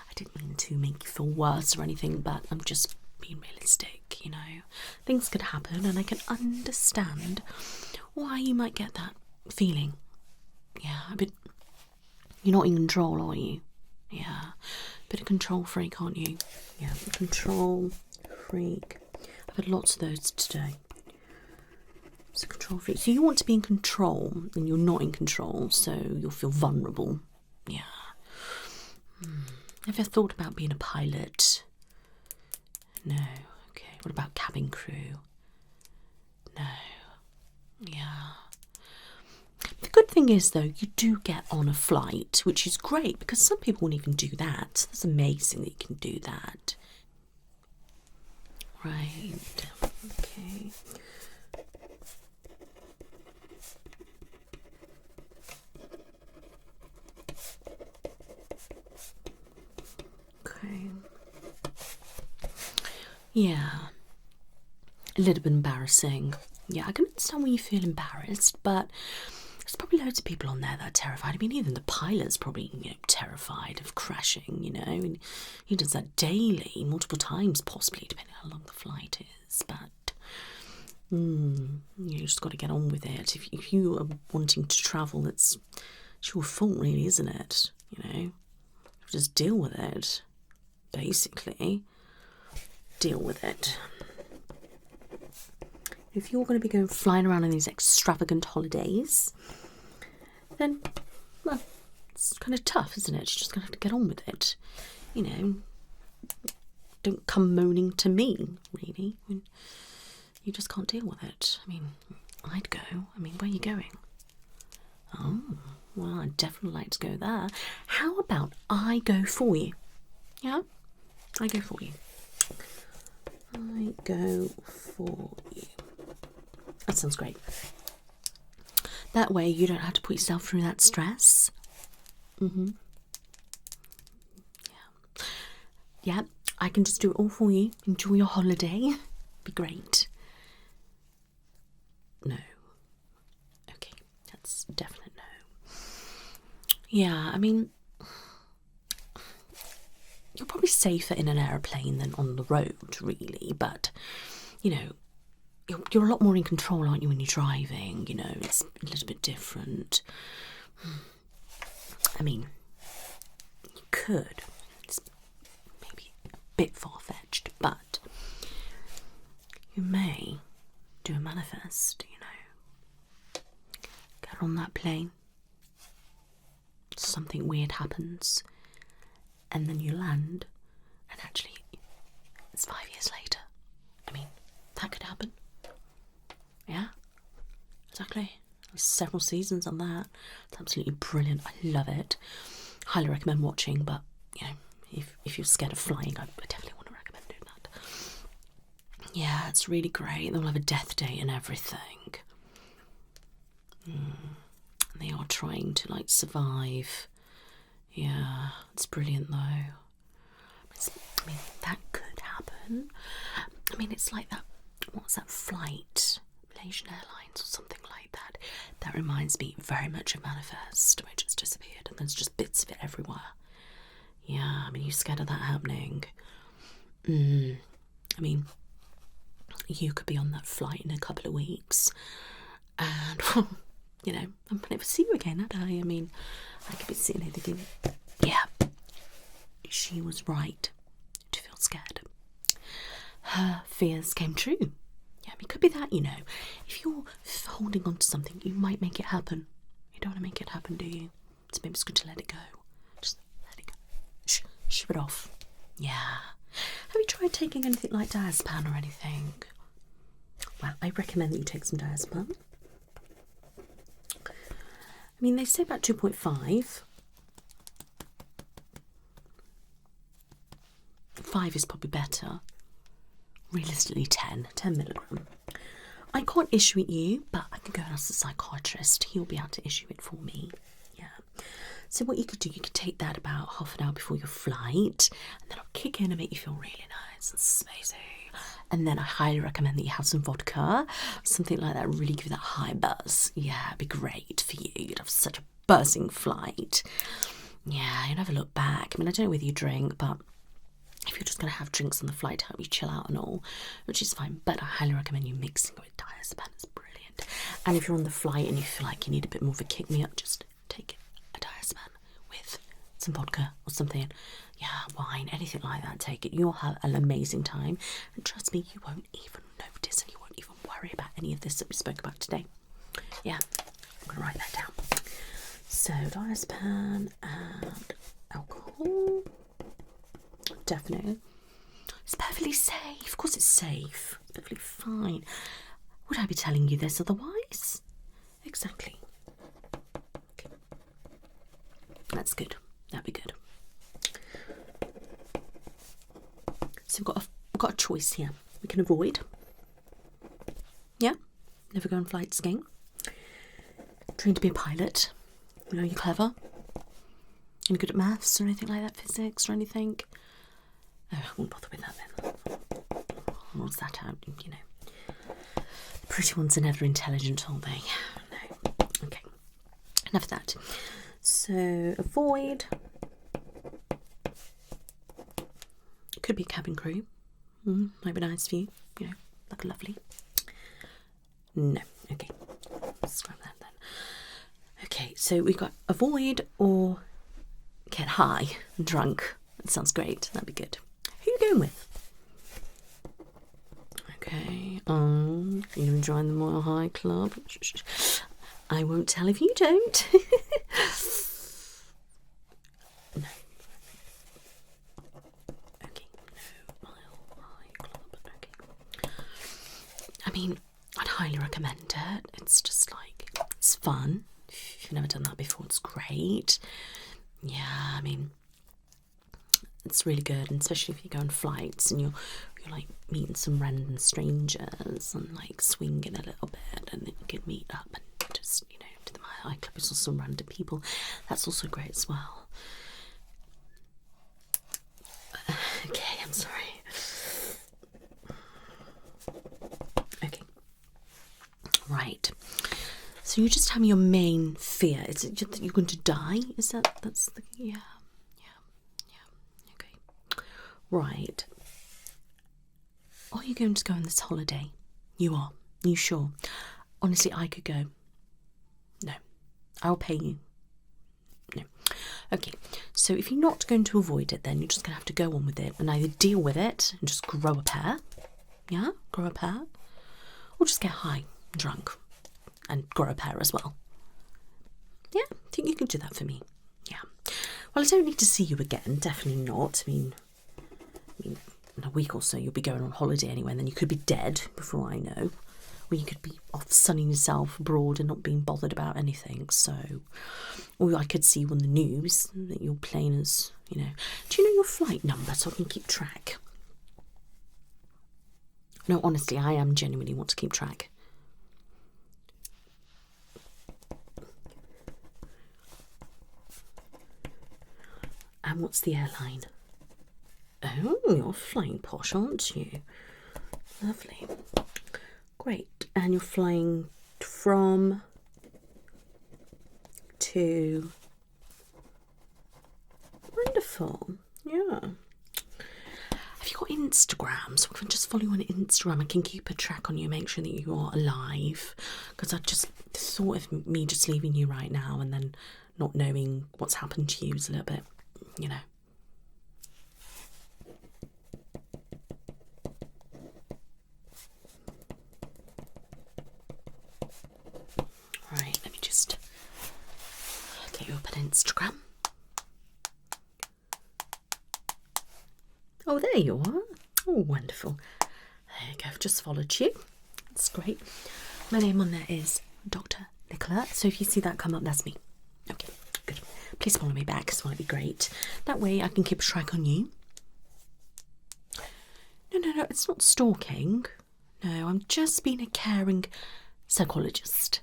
I didn't mean to make you feel worse or anything, but I'm just being realistic, you know. Things could happen, and I can understand why you might get that feeling. Yeah, but you're not in control, are you? Yeah, bit of control freak, aren't you? Yeah, control freak. I've had lots of those today. It's a control freak. So you want to be in control, and you're not in control, so you'll feel vulnerable. Yeah. Have you ever thought about being a pilot? No. Okay. What about cabin crew? No. Yeah. The good thing is, though, you do get on a flight, which is great because some people won't even do that. That's amazing that you can do that. Right. Okay. Okay. Yeah. A little bit embarrassing. Yeah, I can understand when you feel embarrassed, but there's probably loads of people on there that are terrified. I mean, even the pilot's probably, you know, terrified of crashing, you know. And he does that daily, multiple times possibly, depending on how long the flight is. But you just got to get on with it. If you are wanting to travel, it's your fault, really, isn't it? You know, just deal with it, basically. Deal with it. If you're going to be going flying around on these extravagant holidays, then, well, it's kind of tough, isn't it? You're just going to have to get on with it. You know, don't come moaning to me, really. I mean, you just can't deal with it. I mean, I'd go. I mean, where are you going? Oh, well, I'd definitely like to go there. How about I go for you? Yeah? I go for you. I go for you. That sounds great. That way you don't have to put yourself through that stress. Yeah. Yeah, I can just do it all for you. Enjoy your holiday. Be great. No. Okay, that's a definite no. Yeah, I mean, you're probably safer in an aeroplane than on the road, really, but, you know, you're a lot more in control, aren't you, when you're driving? You know, it's a little bit different. I mean, you could. It's maybe a bit far-fetched, but you may do a manifest, you know. Get on that plane. Something weird happens. And then you land. And actually, it's 5 years later. I mean, that could happen. Yeah, exactly. There's several seasons on that. It's absolutely brilliant. I love it. Highly recommend watching, but, you know, if you're scared of flying, I definitely want to recommend doing that. Yeah, it's really great. They'll have a death date and everything. They are trying to, like, survive. Yeah, it's brilliant, though. I mean, that could happen. I mean, it's like that, what's that flight? Malaysian Airlines or something like that. That reminds me very much of Manifest, which has disappeared, and there's just bits of it everywhere. Yeah, I mean, you're scared of that happening. I mean, you could be on that flight in a couple of weeks, and, well, you know, I might never see you again, had I? I mean, I could be sitting here thinking, yeah, she was right to feel scared. Her fears came true. Yeah, I mean, it could be that, you know. If you're holding on to something, you might make it happen. You don't want to make it happen, do you? So maybe it's good to let it go. Just let it go. Shove it off. Yeah. Have you tried taking anything like diazepam or anything? Well, I recommend that you take some diazepam. I mean, they say about 2.5. 5 is probably better. Realistically 10 milligram. I can't issue it you, but I can go and ask the psychiatrist. He'll be able to issue it for me. Yeah. So what you could do, you could take that about half an hour before your flight, and then I'll kick in and make you feel really nice and spacey. And then I highly recommend that you have some vodka, something like that, really give you that high buzz. Yeah, it'd be great for you. You'd have such a buzzing flight. Yeah, you'd never look back. I mean, I don't know whether you drink, but if you're just going to have drinks on the flight to help you chill out and all, which is fine, but I highly recommend you mixing it with diazepam. It's brilliant. And if you're on the flight and you feel like you need a bit more of a kick-me-up, just take a diazepam with some vodka or something. Yeah, wine, anything like that, take it. You'll have an amazing time. And trust me, you won't even notice and you won't even worry about any of this that we spoke about today. Yeah, I'm going to write that down. So, diazepam and alcohol. Definitely. It's perfectly safe. Of course it's safe. It's perfectly fine. Would I be telling you this otherwise? Exactly. Okay. That's good. That'd be good. So we've got a choice here. We can avoid. Yeah? Never go on flight skiing. Train to be a pilot. You know, you're clever. Any good at maths or anything like that? Physics or anything? Oh, I won't bother with that then. What's that out? You know. The pretty ones are never intelligent, are they? No. Okay. Enough of that. So, avoid. Could be cabin crew. Might be nice for you. You know, like a lovely. No. Okay. Scrap that then. Okay, so we've got avoid or get high and drunk. That sounds great. That'd be good. Who are you going with? Okay. You enjoying the Royal High Club? I won't tell if you don't. it's fun. If you've never done that before, it's great. Yeah, I mean, it's really good, and especially if you go on flights and you're like meeting some random strangers and like swinging a little bit, and then you can meet up and just, you know, to the Mile High Club with some random people. That's also great as well. Okay, I'm sorry. Okay. Right. So you just have your main fear. Is it just that you're going to die? Is that's the yeah. Okay. Right. Are you going to go on this holiday? You are. You sure? Honestly, I could go. No. I'll pay you. No. Okay, so if you're not going to avoid it, then you're just going to have to go on with it and either deal with it and just grow a pair, yeah, grow a pair, or just get high and drunk and grow a pair as well. Yeah, I think you can do that for me. Yeah. Well, I don't need to see you again, definitely not. I mean, in a week or so you'll be going on holiday anyway, and then you could be dead before I know. Or you could be off sunning yourself abroad and not being bothered about anything. So, or I could see you on the news that you're playing as, you know. Do you know your flight number so I can keep track? No, honestly, I am genuinely want to keep track. And what's the airline? Oh, you're flying posh, aren't you? Lovely. Great. And you're flying from to... Wonderful. Yeah. Have you got Instagram? So I can just follow you on Instagram. I can keep a track on you, make sure that you are alive. Because I just thought of me just leaving you right now and then not knowing what's happened to you is a little bit, you know. Right, let me just get you up on Instagram. Oh, there you are. Oh, wonderful. There you go, I've just followed you. That's great. My name on there is Doctor Nicola, so if you see that come up, that's me. Okay, good. Please follow me back, because it might be great. That way I can keep a track on you. No, it's not stalking. No, I'm just being a caring psychologist.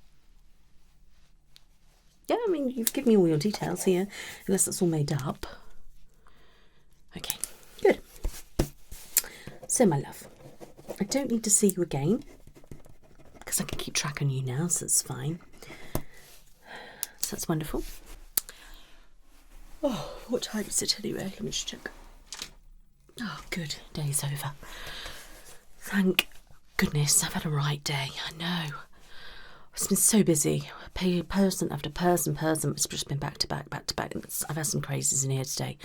Yeah, I mean, you've given me all your details here, unless it's all made up. Okay, good. So, my love, I don't need to see you again, because I can keep track on you now, so it's fine. So that's wonderful. Oh, what time is it anyway? Let me just check. Oh, good. Day's over. Thank goodness, I've had a right day. I know. It's been so busy. Person after person. It's just been back to back. I've had some crazies in here today.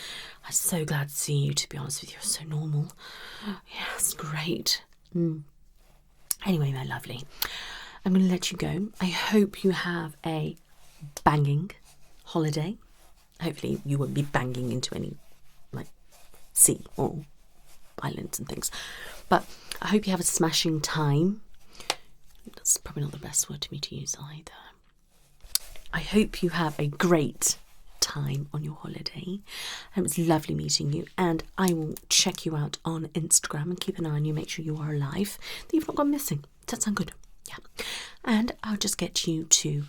I'm so glad to see you, to be honest with you. You're so normal. Yeah, it's great. Anyway, my lovely, I'm going to let you go. I hope you have a banging holiday. Hopefully you won't be banging into any, like, sea or islands and things. But I hope you have a smashing time. That's probably not the best word to me to use either. I hope you have a great time on your holiday. It was lovely meeting you, and I will check you out on Instagram and keep an eye on you, make sure you are alive, that you've not gone missing. Does that sound good? Yeah. And I'll just get you to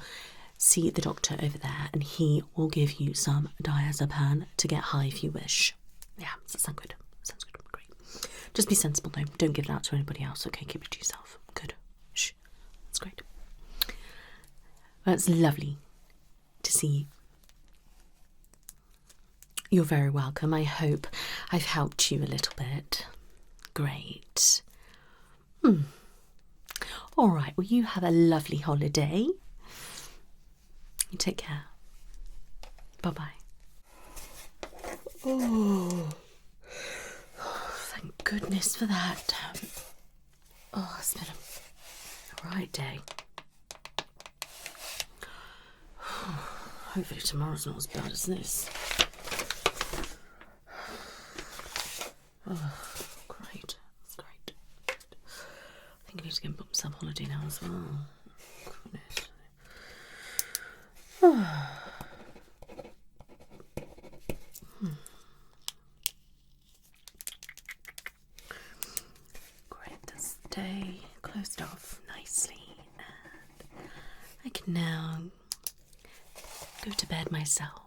see the doctor over there, and he will give you some diazepam to get high if you wish. Yeah, does that sound good? Sounds good. Great. Just be sensible though. Don't give it out to anybody else, okay? Keep it to yourself. Good. Shh. That's great. Well, it's lovely to see you. You're very welcome. I hope I've helped you a little bit. Great. All right, well, you have a lovely holiday. You take care. Bye-bye. Oh, thank goodness for that. Oh, it's been a right day. Hopefully tomorrow's not as bad as this. Oh, great. That's great. I think I need to go and book myself holiday now as well. Goodness. Great, this day closed off nicely, and I can now go to bed myself.